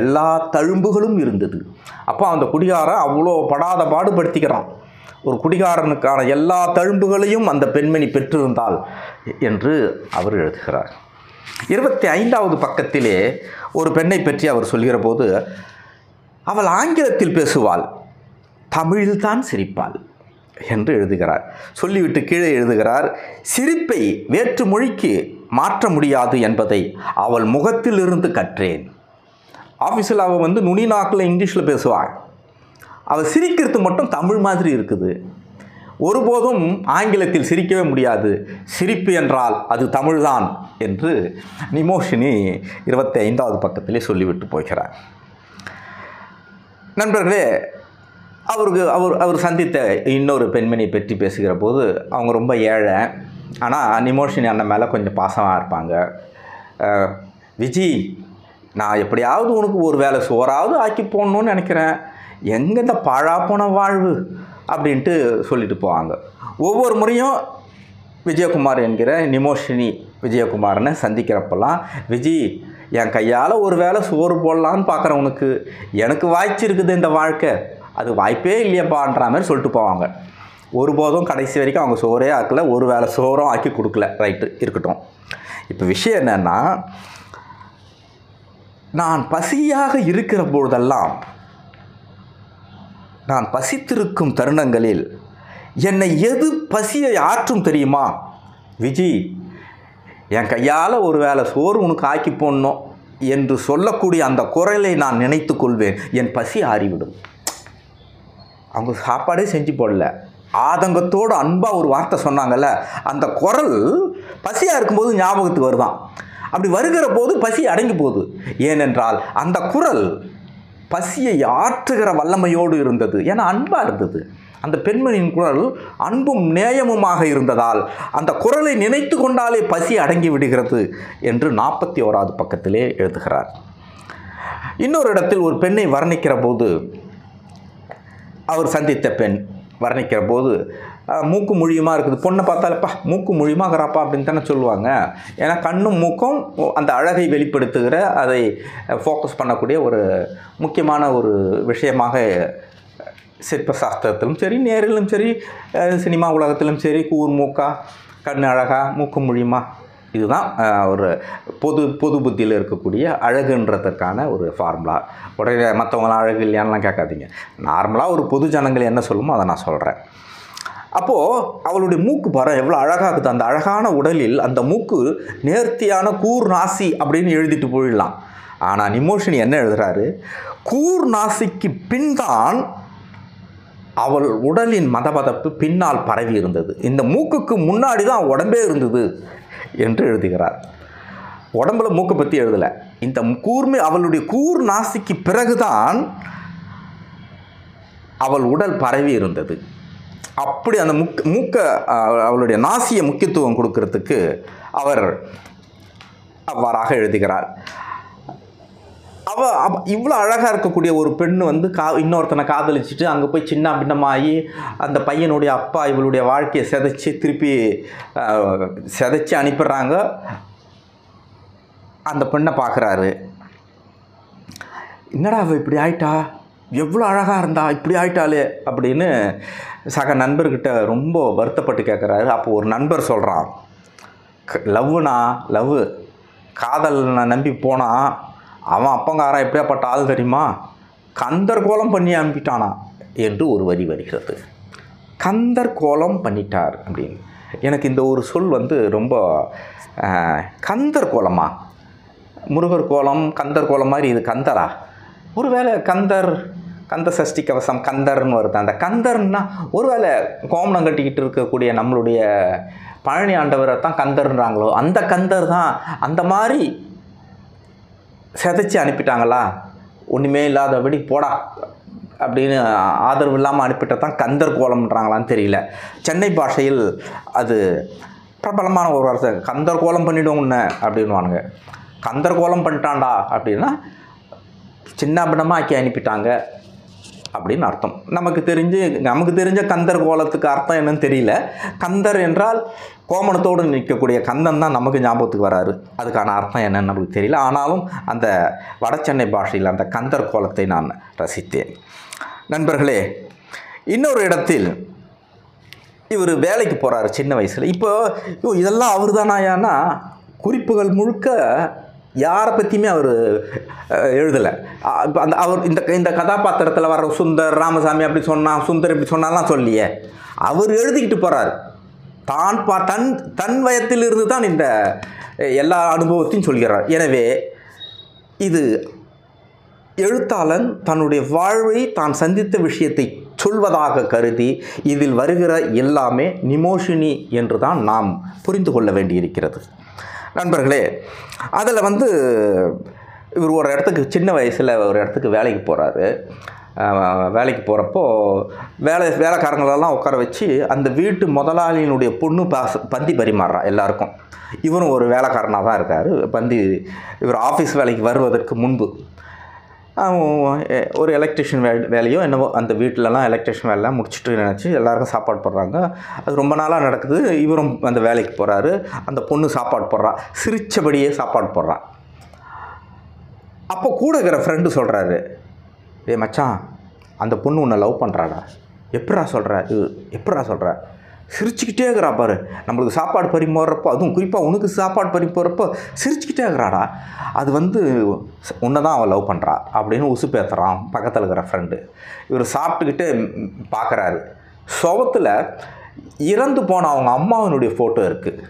Speaker 1: எல்லா தழும்புகளும் இருந்தது. அப்போ அந்த குடிகாரன் அவ்வளோ படாத பாடுபடுத்திக்கிறான். ஒரு குடிகாரனுக்கான எல்லா தழும்புகளையும் அந்த பெண்மணி பெற்றிருந்தாள் என்று அவர் எழுதுகிறார். 25வது பக்கத்திலே ஒரு பெண்ணை பற்றி அவர் சொல்கிற போது, அவள் ஆங்கிலத்தில் பேசுவாள், தமிழில்தான் சிரிப்பாள் என்று எழுதுகிறார். சொல்லிவிட்டு கீழே எழுதுகிறார், சிரிப்பை வேற்று மொழிக்கு மாற்ற முடியாது என்பதை அவள் முகத்தில் இருந்து கற்றேன். ஆஃபீஸில் அவள் நுனி நாக்கில் இங்கிலீஷில் பேசுவாள். அவள் சிரிக்கிறது மட்டும் தமிழ் மாதிரி இருக்குது. ஒருபோதும் ஆங்கிலத்தில் சிரிக்கவே முடியாது. சிரிப்பு என்றால் அது தமிழ்தான் என்று நிமோஷினி 25வது பக்கத்திலே சொல்லிவிட்டு போகிறார். நண்பர்களே, அவர் சந்தித்த இன்னொரு பெண்மணியை பற்றி பேசுகிற போது, அவங்க ரொம்ப ஏழை, ஆனால் நிமோஷினி அண்ணன் மேலே கொஞ்சம் பாசமாக இருப்பாங்க. விஜி, நான் எப்படியாவது உனக்கு ஒரு வேலை சோறாவது ஆக்கி போடணுன்னு நினைக்கிறேன், எங்கே இந்த பாழாப்போன வாழ்வு அப்படின்ட்டு சொல்லிட்டு போவாங்க. ஒவ்வொரு முறையும் விஜயகுமார் என்கிற நிமோஷினி விஜயகுமாரனை சந்திக்கிறப்பெல்லாம், விஜி, என் கையால் ஒரு வேளை சோறு போடலான்னு பார்க்குறவனுக்கு எனக்கு வாய்ச்சிருக்குது இந்த வாழ்க்கை, அது வாய்ப்பே இல்லையப்பான்ற மாதிரி சொல்லிட்டு போவாங்க. ஒருபோதும் கடைசி வரைக்கும் அவங்க சோறே ஆக்கலை, ஒரு வேளை சோறும் ஆக்கி கொடுக்கல. ரைட்டு, இருக்கட்டும். இப்போ விஷயம் என்னென்னா, நான் பசியாக இருக்கிற பொழுதெல்லாம், நான் பசித்திருக்கும் தருணங்களில் என்னை எது பசியை ஆற்றும் தெரியுமா? விஜி, என் கையால் ஒரு வேளை சோறு உனக்கு ஆக்கி போடணும் என்று சொல்லக்கூடிய அந்த குரலை நான் நினைத்து கொள்வேன். என் பசி ஆறிவிடும். அவங்க சாப்பாடே செஞ்சு போடல, ஆதங்கத்தோடு அன்பாக ஒரு வார்த்தை சொன்னாங்கல்ல, அந்த குரல் பசியாக இருக்கும்போது ஞாபகத்துக்கு வருதான். அப்படி வருகிற போது பசி அடங்கி போகுது. ஏனென்றால் அந்த குரல் பசியை ஆற்றுகிற வல்லமையோடு இருந்தது. ஏன்னா அன்பாக இருந்தது. அந்த பெண்மணியின் குரல் அன்பும் நேயமுமாக இருந்ததால் அந்த குரலை நினைத்து கொண்டாலே பசி அடங்கி விடுகிறது என்று 41வது பக்கத்திலே எழுதுகிறார். இன்னொரு இடத்தில் ஒரு பெண்ணை வர்ணிக்கிற போது, அவர் சந்தித்த பெண் வர்ணிக்கிற போது, மூக்கு மொழியுமா இருக்குது, பொண்ணை பார்த்தாலப்பா மூக்கு மொழியுமாங்கிறாப்பா அப்படின்னு தானே சொல்லுவாங்க. ஏன்னா கண்ணும் மூக்கும் அந்த அழகை வெளிப்படுத்துகிற, அதை ஃபோக்கஸ் பண்ணக்கூடிய ஒரு முக்கியமான ஒரு விஷயமாக சிற்ப சாஸ்திரத்திலும் சரி, நேரிலும் சரி, சினிமா உலகத்திலும் சரி, கூர் மூக்கா, கண் அழகா, மூக்கு மொழியுமா, இதுதான் ஒரு பொது புத்தியில் இருக்கக்கூடிய அழகுன்றதற்கான ஒரு ஃபார்முலா. உடனே மற்றவங்களாம் அழகு இல்லையான்லாம் கேட்காதீங்க. நார்மலாக ஒரு பொது ஜனங்கள் என்ன சொல்லுமோ அதை நான் சொல்கிறேன். அப்போது அவளுடைய மூக்கு பாரு எவ்வளோ அழகாக இருக்குது. அந்த அழகான உடலில் அந்த மூக்கு நேர்த்தியான கூர் நாசி அப்படின்னு எழுதிட்டு போயிடலாம். ஆனால் நிமோஷினி என்ன எழுதுகிறாரு, கூர் நாசிக்கு பின்தான் அவள் உடலின் மதபதப்பு பின்னால் பரவி இருந்தது, இந்த மூக்குக்கு முன்னாடி தான் உடம்பே இருந்தது என்று எழுதுகிறார். உடம்புல மூக்கை பற்றி எழுதலை, இந்த கூர்மை அவளுடைய கூர் நாசிக்கு பிறகுதான் அவள் உடல் பரவி இருந்தது. அப்படி அந்த மூக்கை அவளுடைய நாசியை முக்கியத்துவம் கொடுக்கறதுக்கு அவர் அவ்வாறாக எழுதுகிறார். இவ்வளோ அழகாக இருக்கக்கூடிய ஒரு பெண் வந்து இன்னொருத்தனை காதலிச்சுட்டு அங்கே போய் சின்ன பின்னமாகி அந்த பையனுடைய அப்பா இவளுடைய வாழ்க்கையை திருப்பி சிதைச்சி அனுப்பிடுறாங்க. அந்த பெண்ணை பார்க்குறாரு, என்னடா அவள் இப்படி ஆயிட்டா, எவ்வளோ அழகாக இருந்தா இப்படி ஆயிட்டாலே அப்படின்னு சக நண்பர்கிட்ட ரொம்ப வருத்தப்பட்டு கேட்குறாரு. அப்போ ஒரு நண்பர் சொல்கிறான், லவ் காதல் நம்பி போனால் அவன் அப்பங்காரன் எப்படியாப்பட்ட ஆள் தெரியுமா, கந்தர் கோலம் பண்ணி அனுப்பிட்டானா என்று ஒரு வரி வருகிறது. கந்தர் கோலம் பண்ணிட்டார் அப்படின்னு. எனக்கு இந்த ஒரு சொல் வந்து ரொம்ப கந்தர் கோலமா, முருகர் கோலம் கந்தர் கோலம் மாதிரி, இது கந்தரா? ஒருவேளை கந்த சஷ்டி கவசம் கந்தர்னு வருது. அந்த கந்தர்னா ஒருவேளை கோமணம் கட்டிக்கிட்டு இருக்கக்கூடிய நம்மளுடைய பழனி ஆண்டவரை தான் கந்தர்ன்றாங்களோ, அந்த கந்தர் தான் அந்த மாதிரி சிதைச்சி அனுப்பிட்டாங்களா, ஒன்றுமே இல்லாதபடி போடா அப்படின்னு ஆதரவு இல்லாமல் அனுப்பிட்டதான் கந்தர் கோலம்ன்றாங்களான்னு தெரியல. சென்னை பாஷையில் அது பிரபலமான ஒரு வார்த்தை, கந்தர் கோலம் பண்ணிவிடும் உன்னை அப்படின்வானுங்க. கந்தர் கோலம் பண்ணிட்டான்டா அப்படின்னா சின்ன பின்னமாக ஆக்கி அனுப்பிட்டாங்க அப்படின்னு அர்த்தம். நமக்கு தெரிஞ்ச கந்தர் கோலத்துக்கு அர்த்தம் என்னன்னு தெரியல. கந்தர் என்றால் கோமணத்தோடு நிற்கக்கூடிய கந்தன் தான் நமக்கு ஞாபகத்துக்கு வராரு. அதுக்கான அர்த்தம் என்னன்னு நமக்கு தெரியல. ஆனாலும் அந்த வடசென்னை பாஷையில் அந்த கந்தர் கோலத்தை நான் ரசித்தேன். நண்பர்களே, இன்னொரு இடத்தில் இவர் வேலைக்கு போகிறாரு சின்ன வயசில். இப்போ இதெல்லாம் அவர் தானாயான்னா குறிப்புகள் முழுக்க யாரை பற்றியுமே அவர் எழுதலை. இப்போ அவர் இந்த கதாபாத்திரத்தில் வர சுந்தர் ராமசாமி அப்படி சொன்னான், சுந்தர் இப்படி சொன்னாலாம் சொல்லியே, அவர் எழுதிக்கிட்டு போகிறார். தன் வயத்திலிருந்து தான் இந்த எல்லா அனுபவத்தையும் சொல்கிறார். எனவே இது எழுத்தாளன் தன்னுடைய வாழ்வை தான் சந்தித்த விஷயத்தை சொல்வதாக கருதி இதில் வருகிற எல்லாமே நிமோஷினி என்று தான் நாம் புரிந்து கொள்ள வேண்டியிருக்கிறது. நண்பர்களே, அதில் இவர் ஒரு இடத்துக்கு சின்ன வயசில் ஒரு இடத்துக்கு வேலைக்கு போகிறாரு. வேலைக்கு போகிறப்போ வேலைக்காரங்களெல்லாம் உட்கார வச்சு அந்த வீட்டு முதலாளியினுடைய பொண்ணு பந்தி பரிமாறுறான் எல்லாருக்கும். இவரும் ஒரு வேலைக்காரனாக தான் இருக்கார். இவர் ஆஃபீஸ் வேலைக்கு வருவதற்கு முன்பு ஒரு எலக்ட்ரிஷியன் வேலையோ என்னவோ அந்த வீட்டிலலாம் எலக்ட்ரிஷியன் வேலைலாம் முடிச்சுட்டு நினச்சி எல்லாருக்கும் சாப்பாடு போடுறாங்க. அது ரொம்ப நாளாக நடக்குது. இவரும் அந்த வேலைக்கு போகிறாரு. அந்த பொண்ணு சாப்பாடு போடுறா, சிரித்தபடியே சாப்பாடு போடுறான். அப்போ கூட இருக்கிற ஃப்ரெண்டு சொல்கிறாரு, மச்சான் அந்த பொண்ணு உன்னை லவ் பண்ணுறாடா. எப்படா சொல்கிற சிரிச்சுக்கிட்டே இருக்கிறா பாரு, நம்மளுக்கு சாப்பாடு பரிமாறுறப்போ, அதுவும் குறிப்பாக உனக்கு சாப்பாடு பரிமாறுறப்போ சிரிச்சுக்கிட்டே இருக்கிறாடா, அது உன்னை தான் அவள் லவ் பண்ணுறா அப்படின்னு உசுப்பேத்துறான் பக்கத்தில் இருக்கிற ஃப்ரெண்டு. இவர் சாப்பிட்டுக்கிட்டே பார்க்குறாரு. சுவத்தில் இறந்து போன அவங்க அம்மாவினுடைய ஃபோட்டோ இருக்குது.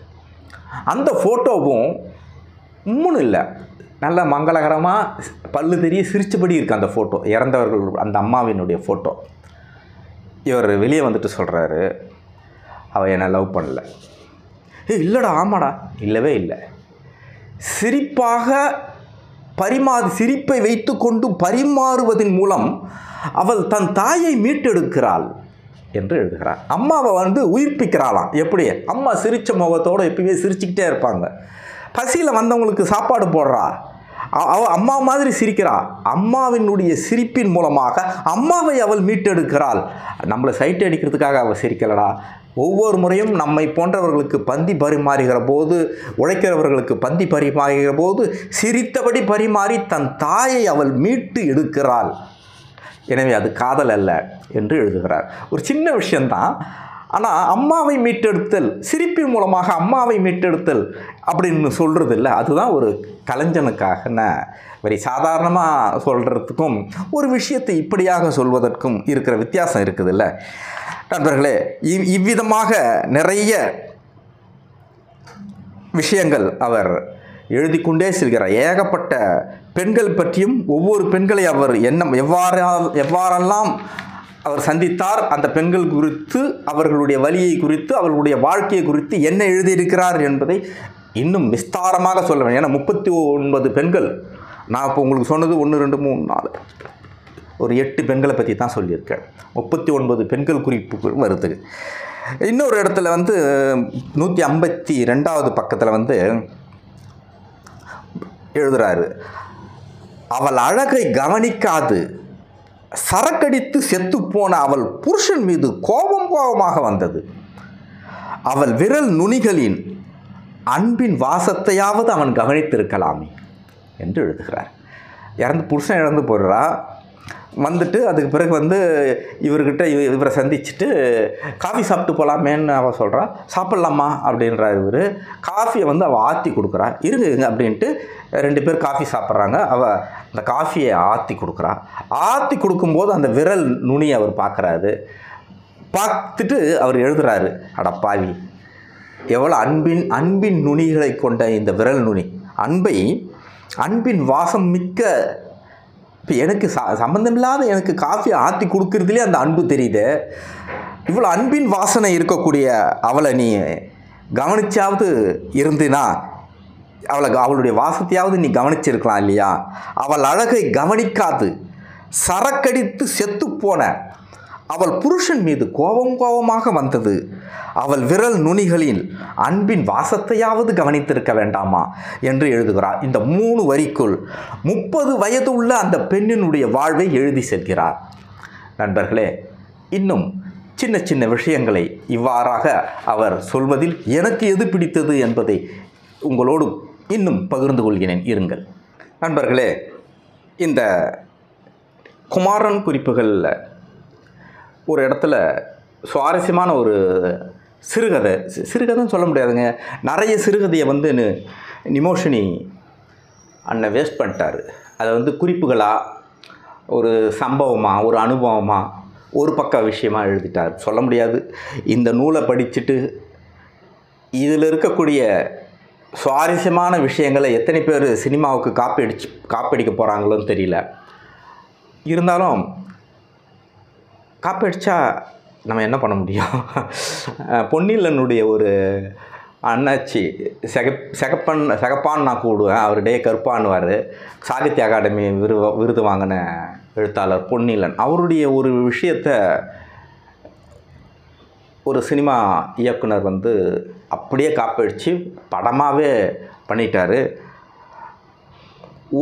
Speaker 1: அந்த ஃபோட்டோவும் உம்முன்னு இல்லை, நல்ல மங்களகரமாக பல்லு தெரிய சிரிச்சபடி இருக்குது அந்த ஃபோட்டோ, இறந்தவர்கள் அந்த அம்மாவினுடைய ஃபோட்டோ. இவர் வெளியே வந்துட்டு சொல்கிறாரு, அவள் என்னை லவ் பண்ணல. இல்லைடா, ஆமாடா, இல்லவே இல்லை. சிரிப்பை வைத்து கொண்டு பரிமாறுவதன் மூலம் அவள் தன் தாயை மீட்டெடுக்கிறாள் என்று எழுதுகிறார். அம்மாவை வந்து உயிர்ப்பிக்கிறாளாம். எப்படி? அம்மா சிரித்த முகத்தோடு எப்பயுமே சிரிச்சுக்கிட்டே இருப்பாங்க. பசியில் வந்தவங்களுக்கு சாப்பாடு போடுறா, அம்மா மாதிரி சிரிக்கிறா. அம்மாவினுடைய சிரிப்பின் மூலமாக அம்மாவை அவள் மீட்டெடுக்கிறாள். நம்மளை சைட் அடிக்கிறதுக்காக அவள் சிரிக்கலடா. ஒவ்வொரு முறையும் நம்மை போன்றவர்களுக்கு பந்தி பரிமாறுகிற போது, உழைக்கிறவர்களுக்கு பந்தி பரிமாறுகிற போது சிரித்தபடி பரிமாறி தன் தாயை அவள் மீட்டு எடுக்கிறாள். எனவே அது காதல் அல்ல என்று எழுதுகிறார். ஒரு சின்ன விஷயந்தான், ஆனால் அம்மாவை மீட்டெடுத்தல், சிரிப்பின் மூலமாக அம்மாவை மீட்டெடுத்தல் அப்படின்னு சொல்கிறது இல்லை. அதுதான் ஒரு கலைஞனுக்காக வெரி சாதாரணமாக சொல்கிறதுக்கும் ஒரு விஷயத்தை இப்படியாக சொல்வதற்கும் இருக்கிற வித்தியாசம் இருக்குது இல்லை நண்பர்களே. இவ்விதமாக நிறைய விஷயங்கள் அவர் எழுதி கொண்டே செல்கிறார். ஏகப்பட்ட பெண்கள் பற்றியும் ஒவ்வொரு பெண்களை அவர் எவ்வாறெல்லாம் அவர் சந்தித்தார், அந்த பெண்கள் குறித்து, அவர்களுடைய வலியை குறித்து, அவர்களுடைய வாழ்க்கையை குறித்து என்ன எழுதியிருக்கிறார் என்பதை இன்னும் விஸ்தாரமாக சொல்ல வேண்டும். ஏன்னா 39 பெண்கள், நான் இப்போ உங்களுக்கு சொன்னது 1 2 3 4 ஒரு 8 பெண்களை பற்றி தான் சொல்லியிருக்கேன். 39 பெண்கள் குறிப்புகள் வருது. இன்னொரு இடத்துல வந்து 152வது பக்கத்தில் வந்து எழுதுகிறாரு, அவள் அழகை கவனிக்காது சரக்கடித்து செத்துப்போன அவள் புருஷன் மீது கோபமாக வந்தது. அவள் விரல் நுனிகளின் அன்பின் வாசத்தையாவது அவன் கவனித்திருக்கலாமே என்று எழுதுகிறார். புருஷன் இறந்து போடுறா, வந்துட்டு அதுக்கு பிறகு வந்து இவர்கிட்ட இவரை சந்திச்சுட்டு காஃபி சாப்பிட்டு போகலாமேன்னு அவள் சொல்கிறா. சாப்பிட்லாமா அப்படின்றா. இவர் காஃபியை வந்து அவள் ஆற்றி கொடுக்குறா. இருங்க அப்படின்ட்டு 2 பேர் காஃபி சாப்பிட்றாங்க. அவள் அந்த காஃபியை ஆற்றி கொடுக்குறா. ஆற்றி கொடுக்கும்போது அந்த விரல் நுனி அவர் பார்க்குறாரு. பார்த்துட்டு அவர் எழுதுகிறாரு, அடப்பாவி, எவ்வளோ அன்பின் நுனிகளை கொண்ட இந்த விரல் நுனி, அன்பின் வாசம் மிக்க, இப்போ எனக்கு சம்பந்தமில்லாத எனக்கு காஃபியை ஆற்றி கொடுக்குறதுலே அந்த அன்பு தெரியுது. இவ்வளோ அன்பின் வாசனை இருக்கக்கூடிய அவளை நீ கவனிச்சாவது இருந்தினா, அவளுடைய வாசத்தையாவது நீ கவனிச்சிருக்கலாம் இல்லையா? அவள் அழகை கவனிக்காது சரக்கடித்து செத்துப்போன அவள் புருஷன் மீது கோபமாக வந்தது. அவள் விரல் நுனிகளில் அன்பின் வாசத்தையாவது கவனித்திருக்க வேண்டாமா என்று எழுதுகிறார். இந்த 3 வரிக்குள் 30 வயது உள்ள அந்த பெண்ணினுடைய வாழ்வை எழுதி செல்கிறார். நண்பர்களே, இன்னும் சின்ன சின்ன விஷயங்களை இவ்வாறாக அவர் சொல்வதில் எனக்கு எது பிடித்தது என்பதை உங்களோடு இன்னும் பகிர்ந்து கொள்கிறேன், இருங்கள். நண்பர்களே, இந்த குமாரன் குறிப்புகளில் ஒரு இடத்துல சுவாரஸ்யமான ஒரு சிறுகதைன்னு சொல்ல முடியாதுங்க, நிறைய சிறுகதையை வந்து நிமோஷினி அண்ணன் வேஸ்ட் பண்ணிட்டார். அதை வந்து குறிப்புகளாக, ஒரு சம்பவமாக, ஒரு அனுபவமாக, ஒரு பக்க விஷயமாக எழுதிட்டார். சொல்ல முடியாது. இந்த நூலை படிச்சுட்டு இதில் இருக்கக்கூடிய சுவாரஸ்யமான விஷயங்களை எத்தனை பேர் சினிமாவுக்கு காப்பி அடிக்க போகிறாங்களோன்னு தெரியல. இருந்தாலும் காப்பி அடித்தா நம்ம என்ன பண்ண முடியும்? பொன்னியிலனுடைய ஒரு அண்ணாச்சி செகப்பான்னு நான் கூடுவேன், அவர் டே கருப்பான்னுவார். சாகித்ய அகாடமி விருது வாங்கின எழுத்தாளர் பொன்னியிலன். அவருடைய ஒரு விஷயத்தை ஒரு சினிமா இயக்குனர் வந்து அப்படியே காப்படித்து படமாகவே பண்ணிட்டார்.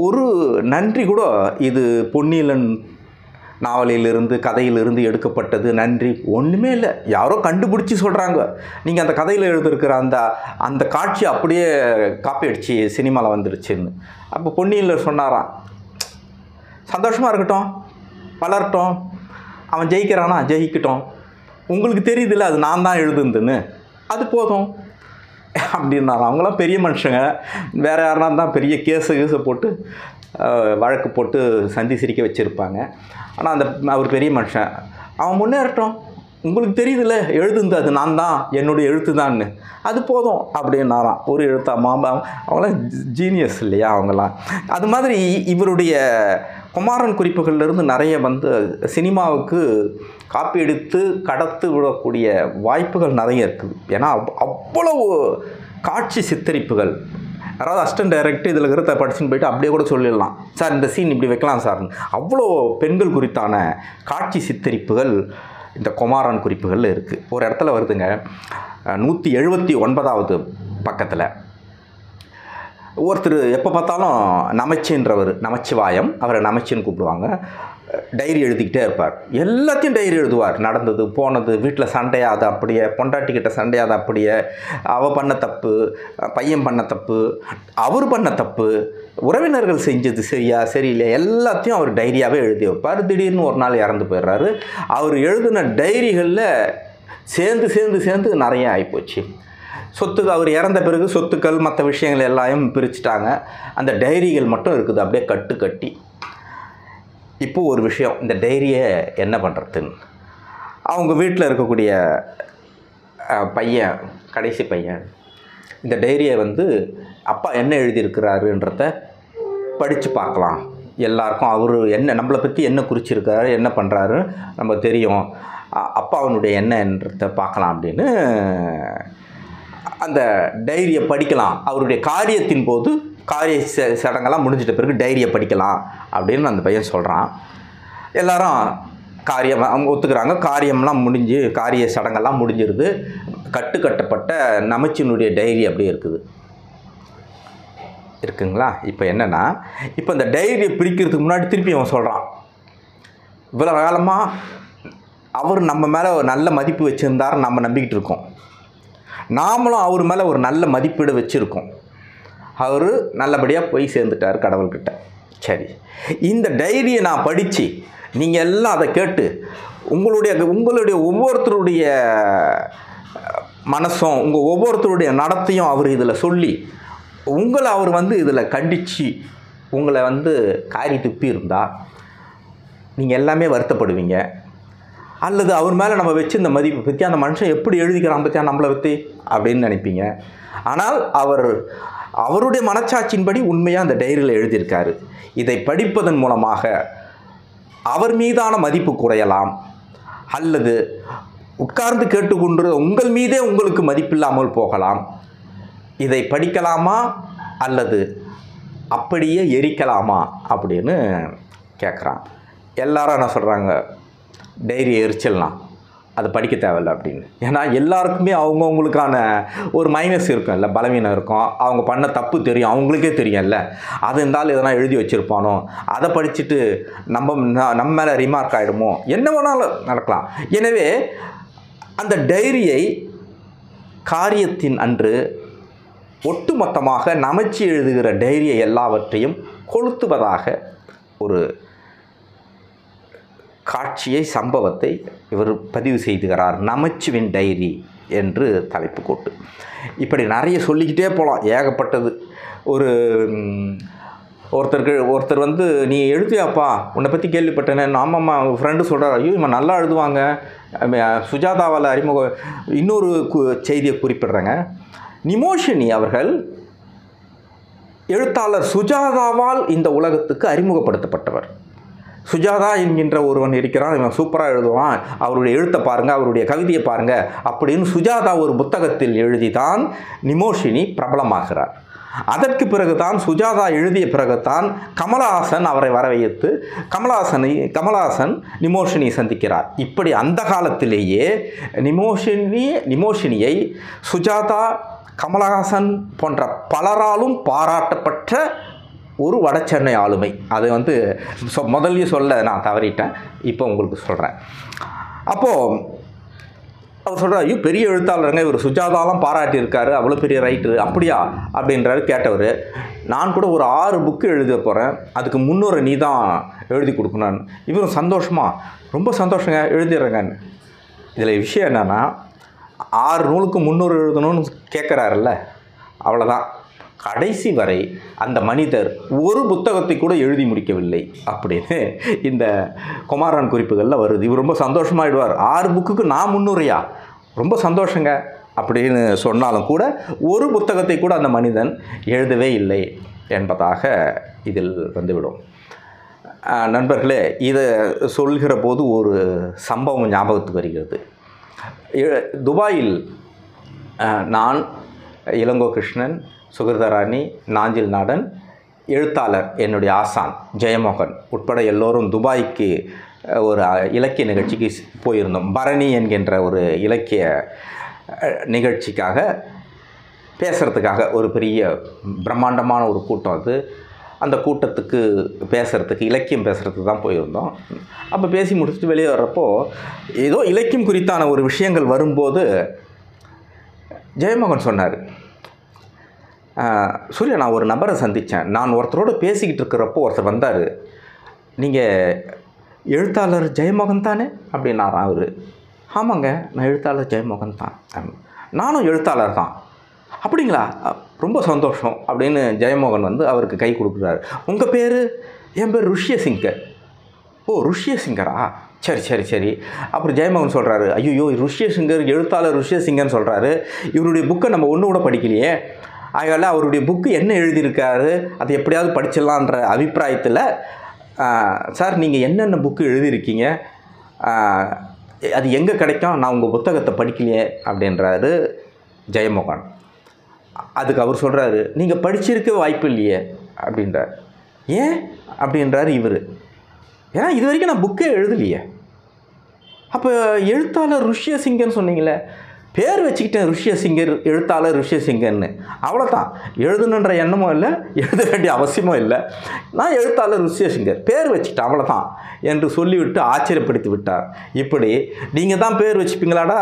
Speaker 1: ஒரு நன்றி கூட இது பொன்னியிலன் நாவலிலிருந்து, கதையிலிருந்து எடுக்கப்பட்டது நன்றி ஒன்றுமே இல்லை. யாரோ கண்டுபிடிச்சி சொல்கிறாங்க, நீங்கள் அந்த கதையில் எழுதியிருக்கிற அந்த காட்சி அப்படியே காப்பி அடித்து சினிமாவில் வந்துருச்சுன்னு. அப்போ பொன்னியில் சொன்னாராம், சந்தோஷமாக இருக்கட்டும், வளரட்டும், அவன் ஜெயிக்கிறானா ஜெயிக்கட்டும், உங்களுக்கு தெரியுதுல்ல அது நான் தான் எழுதுந்துன்னு, அது போதும் அப்படின்னாராம். அவங்களாம் பெரிய மனுஷங்க, வேறு யாருனா தான் பெரிய கேஸை போட்டு வழக்கு போட்டு சந்தி சிரிக்க வச்சுருப்பாங்க. ஆனால் அவர் பெரிய மனுஷன், அவன் முன்னேறட்டும், உங்களுக்கு தெரியுதுல்ல எழுதுந்து அது நான் தான், என்னுடைய எழுத்து தான்னு, அது போதும் அப்படின்னாராம். ஒரு எழுத்தா அவங்களாம் ஜீனியஸ் இல்லையா அவங்களாம். அது மாதிரி இவருடைய குமாரன் குறிப்புகளிலிருந்து நிறைய வந்து சினிமாவுக்கு காப்பி எடுத்து கடத்து விடக்கூடிய வாய்ப்புகள் நிறைய இருக்குது. ஏன்னா அவ்வளவு காட்சி சித்தரிப்புகள். யாராவது அசிஸ்டன்ட் டைரக்டர் இதில் இருக்கிறத படிச்சுன்னு போய்ட்டு அப்படியே கூட சொல்லிடலாம், சார் இந்த சீன் இப்படி வைக்கலாம் சார். அவ்வளோ பெண்கள் குறித்தான காட்சி சித்தரிப்புகள் இந்த குமாரன் குறிப்புகளில் இருக்குது. ஒரு இடத்துல வருதுங்க, 179வது பக்கத்தில் ஒருத்தர் எப்போ பார்த்தாலும் நமச்சின்றவர், நமச்சிவாயம், அவரை நமச்சின்னு கூப்பிடுவாங்க, டைரி எழுதிக்கிட்டே இருப்பார். எல்லாத்தையும் டைரி எழுதுவார். நடந்தது போனது, வீட்டில் சண்டையாது அப்படியே, பொண்டாட்டிக்கிட்ட சண்டையாது அப்படியே, அவள் பண்ண தப்பு, பையன் பண்ண தப்பு, அவர் பண்ண தப்பு, உறவினர்கள் செஞ்சது சரியா சரியில்லை, எல்லாத்தையும் அவர் டைரியாகவே எழுதி வைப்பார். திடீர்னு ஒரு நாள் இறந்து போயிடுறாரு. அவர் எழுதின டைரிகளில் சேர்ந்து சேர்ந்து சேர்ந்து நிறைய ஆகிப்போச்சு. சொத்துக்கு அவர் இறந்த பிறகு சொத்துக்கள் மற்ற விஷயங்கள் எல்லாத்தையும் பிரிச்சுட்டாங்க. அந்த டைரிகள் மட்டும் இருக்குது அப்படியே கட்டு கட்டி. இப்போது ஒரு விஷயம், இந்த டைரியை என்ன பண்ணுறதுன்னு அவங்க வீட்டில் இருக்கக்கூடிய பையன், கடைசி பையன், இந்த டைரியை அப்பா என்ன எழுதியிருக்கிறாருன்றத படித்து பார்க்கலாம், எல்லாருக்கும் அவர் என்ன நம்மளை பற்றி என்ன குறிச்சிருக்காரு, என்ன பண்ணுறாரு நம்ம தெரியும், அப்பாவனுடைய என்னன்றத பார்க்கலாம் அப்படின்னு அந்த டைரியை படிக்கலாம். அவருடைய காரியத்தின் போது காரிய சடங்கெல்லாம் முடிஞ்சிட்ட பிறகு டைரியை படிக்கலாம் அப்படின்னு அந்த பையன் சொல்கிறான். எல்லாரும் காரியம் ஒத்துக்கிறாங்க. காரியம்லாம் முடிஞ்சு, காரிய சடங்கெல்லாம் முடிஞ்சிருது. கட்டப்பட்ட நமச்சினுடைய டைரி அப்படியே இருக்குங்களா. இப்போ என்னென்னா, இப்போ இந்த டைரியை பிரிக்கிறதுக்கு முன்னாடி திருப்பி அவன் சொல்கிறான், இவ்வளோ காலமாக அவர் நம்ம மேலே ஒரு நல்ல மதிப்பு வச்சுருந்தார், நம்ம நம்பிக்கிட்டு இருக்கோம், நாமளும் அவர் மேலே ஒரு நல்ல மதிப்பீடு வச்சுருக்கோம், அவர் நல்லபடியாக போய் சேர்ந்துட்டார் கடவுள்கிட்ட. சரி, இந்த டைரியை நான் படித்து நீங்கள் எல்லாம் அதை கேட்டு உங்களுடைய ஒவ்வொருத்தருடைய மனசும் உங்கள் ஒவ்வொருத்தருடைய நடத்தையும் அவர் இதில் சொல்லி உங்களை அவர் இதில் கண்டித்து உங்களை காரி துப்பி இருந்தால் நீங்கள் எல்லாமே வருத்தப்படுவீங்க. அல்லது அவர் மேலே நம்ம வச்சு இந்த மதிப்பை பற்றி, அந்த மனுஷன் எப்படி எழுதிக்கிறான் பற்றியா நம்மளை பற்றி அப்படின்னு நினைப்பீங்க. ஆனால் அவருடைய மனச்சாட்சியின்படி உண்மையாக அந்த டைரியில் எழுதியிருக்காரு. இதை படிப்பதன் மூலமாக அவர் மீதான மதிப்பு குறையலாம், அல்லது உட்கார்ந்து கேட்டுக்கொண்டு உங்கள் மீதே உங்களுக்கு மதிப்பில்லாமல் போகலாம். இதை படிக்கலாமா அல்லது அப்படியே எரிக்கலாமா அப்படின்னு கேட்குறான். எல்லாரும் என்ன சொல்கிறாங்க, டைரி எரிச்சிடலாம், அது படிக்க தேவையில்லை அப்படின்னு. ஏன்னா எல்லாருக்குமே அவங்கவுங்களுக்கான ஒரு மைனஸ் இருக்கும், இல்லை பலவீனம் இருக்கும். அவங்க பண்ண தப்பு தெரியும், அவங்களுக்கே தெரியும்ல. அது இருந்தாலும் எதனா எழுதி வச்சுருப்பானோ, அதை படிச்சுட்டு நம்ம மேலே ரிமார்க் ஆகிடுமோ, என்ன வேணாலும் நடக்கலாம். எனவே அந்த டைரியை காரியத்தின் அன்று ஒட்டுமொத்தமாக நமச்சி எழுதுகிற டைரியை எல்லாவற்றையும் கொளுத்துவதாக ஒரு காட்சியை, சம்பவத்தை இவர் பதிவு செய்துகிறார். நமச்சிவின் டைரி என்று தலைப்பு போட்டு. இப்படி நிறைய சொல்லிக்கிட்டே போகலாம், ஏகப்பட்டது. ஒருத்தர் நீ எழுதியாப்பா, உன்னை பற்றி கேள்விப்பட்டேனே. ஆமாம்மா, ஃப்ரெண்டு சொல்கிறார், ஐயோ இவன் நல்லா எழுதுவாங்க, சுஜாதாவால் அறிமுகம். இன்னொரு செய்தியை குறிப்பிட்றேங்க. நிமோஷினி அவர்கள் எழுத்தாளர் சுஜாதாவால் இந்த உலகத்துக்கு அறிமுகப்படுத்தப்பட்டவர். சுஜாதா என்கின்ற ஒருவன் இருக்கிறான், இவன் சூப்பராக எழுதுவான், அவருடைய எழுத்தை பாருங்கள், அவருடைய கவிதையை பாருங்கள் அப்படின்னு சுஜாதா ஒரு புத்தகத்தில் எழுதிதான் நிமோஷினி பிரபலமாகிறார். அதற்கு பிறகுதான், சுஜாதா எழுதிய பிறகுதான் கமலஹாசன் அவரை வரவைத்து கமலஹாசன் நிமோஷினியை சந்திக்கிறார். இப்படி அந்த காலத்திலேயே நிமோஷினியை சுஜாதா, கமலஹாசன் போன்ற பலராலும் பாராட்டப்பட்ட ஒரு வடசென்னை ஆளுமை. அது முதல்ல சொல்ல நான் தவறிட்டேன், இப்போ உங்களுக்கு சொல்கிறேன். அப்போது அவர் சொல்கிறார், ஐயோ பெரிய எழுத்தாளருங்க, இவர் சுஜாதாலாம் பாராட்டியிருக்காரு, அவ்வளோ பெரிய ரைட்டரு, அப்படியா அப்படின்றாரு கேட்டவர். நான் கூட ஒரு 6 புக்கு எழுத போகிறேன், அதுக்கு முன்னுரை நீ தான் எழுதி கொடுக்கணும்னு. இவரும் சந்தோஷமா, ரொம்ப சந்தோஷங்க, எழுதிடுறேங்கன்னு. இதில் விஷயம் என்னென்னா, 6 நூலுக்கு முன்னுரை எழுதணும்னு கேட்குறாருல்ல, அவ்வளோதான். கடைசி வரை அந்த மனிதர் ஒரு புத்தகத்தை கூட எழுதி முடிக்கவில்லை அப்படின்னு இந்த குமாரன் குறிப்புகளில் வருது. இவர் ரொம்ப சந்தோஷமாகிடுவார், 6 புக்குக்கு நான் முன்னுரையா, ரொம்ப சந்தோஷங்க அப்படின்னு சொன்னாலும் கூட ஒரு புத்தகத்தை கூட அந்த மனிதன் எழுதவே இல்லை என்பதாக இதில் வந்துவிடும். நண்பர்களே, இதை சொல்கிற போது ஒரு சம்பவம் ஞாபகத்துக்கு வருகிறது. துபாயில் நான், இளங்கோ கிருஷ்ணன், சுகிர்தராணி, நாஞ்சில் நாடன், எழுத்தாளர் என்னுடைய ஆசான் ஜெயமோகன் உட்பட எல்லோரும் துபாய்க்கு ஒரு இலக்கிய நிகழ்ச்சிக்கு போயிருந்தோம். பரணி என்கின்ற ஒரு இலக்கிய நிகழ்ச்சிக்காக பேசுகிறதுக்காக ஒரு பெரிய பிரம்மாண்டமான ஒரு கூட்டம். அது அந்த கூட்டத்துக்கு பேசுகிறதுக்கு, இலக்கியம் பேசுகிறதுக்கு தான் போயிருந்தோம். அப்போ பேசி முடிச்சுட்டு வெளியே வர்றப்போ ஏதோ இலக்கியம் குறித்தான ஒரு விஷயங்கள் வரும்போது ஜெயமோகன் சொன்னார், சூர்யா, நான் ஒரு நபரை சந்தித்தேன். நான் ஒருத்தரோடு பேசிக்கிட்டு இருக்கிறப்போ ஒருத்தர் வந்தார், நீங்கள் எழுத்தாளர் ஜெயமோகன் தானே அப்படின்னாராம் அவர். ஆமாங்க, நான் எழுத்தாளர் ஜெயமோகன் தான். நானும் எழுத்தாளர் தான். அப்படிங்களா, ரொம்ப சந்தோஷம் அப்படின்னு ஜெயமோகன் வந்து அவருக்கு கை கொடுக்குறாரு. உங்கள் பேர்? என் பேர் ருஷ்யசிங்கர். ஓ, ருஷ்யசிங்கரா, சரி சரி சரி. அப்புறம் ஜெயமோகன் சொல்கிறாரு, ஐயோ ருஷ்யசிங்கர், எழுத்தாளர் ருஷ்யசிங்கர்னு சொல்கிறாரு, இவருடைய புக்கை நம்ம ஒன்று கூட படிக்கலையே, அதனால் அவருடைய புக்கு என்ன எழுதியிருக்காரு அதை எப்படியாவது படிச்சிடலான்ற அபிப்பிராயத்தில், சார் நீங்கள் என்னென்ன புக்கு எழுதியிருக்கீங்க, அது எங்கே கிடைக்கும், நான் உங்கள் புத்தகத்தை படிக்கலையே அப்படின்றாரு ஜெயமோகன். அதுக்கு அவர் சொல்கிறாரு, நீங்கள் படிச்சிருக்க வாய்ப்பு இல்லையே அப்படின்றார். ஏன் அப்படின்றார் இவர். ஏன்னா இது வரைக்கும் நான் புக்கே எழுதலையே. அப்போ எழுத்தாளர் ருஷ்யசிங்கர்னு சொன்னீங்களே, பேர் வச்சுக்கிட்டேன் ருஷ்யசிங்கர், எழுத்தாளர் ருஷ்யசிங்கர்னு, அவ்வளோதான். எழுதணுன்ற எண்ணமும் இல்லை, எழுத வேண்டிய அவசியமும் இல்லை, நான் எழுத்தாளர் ருஷ்யசிங்கர் பேர் வச்சுக்கிட்டேன் அவ்வளோதான் என்று சொல்லிவிட்டு ஆச்சரியப்படுத்தி விட்டார். இப்படி நீங்கள் தான் பேர் வச்சுப்பீங்களாடா,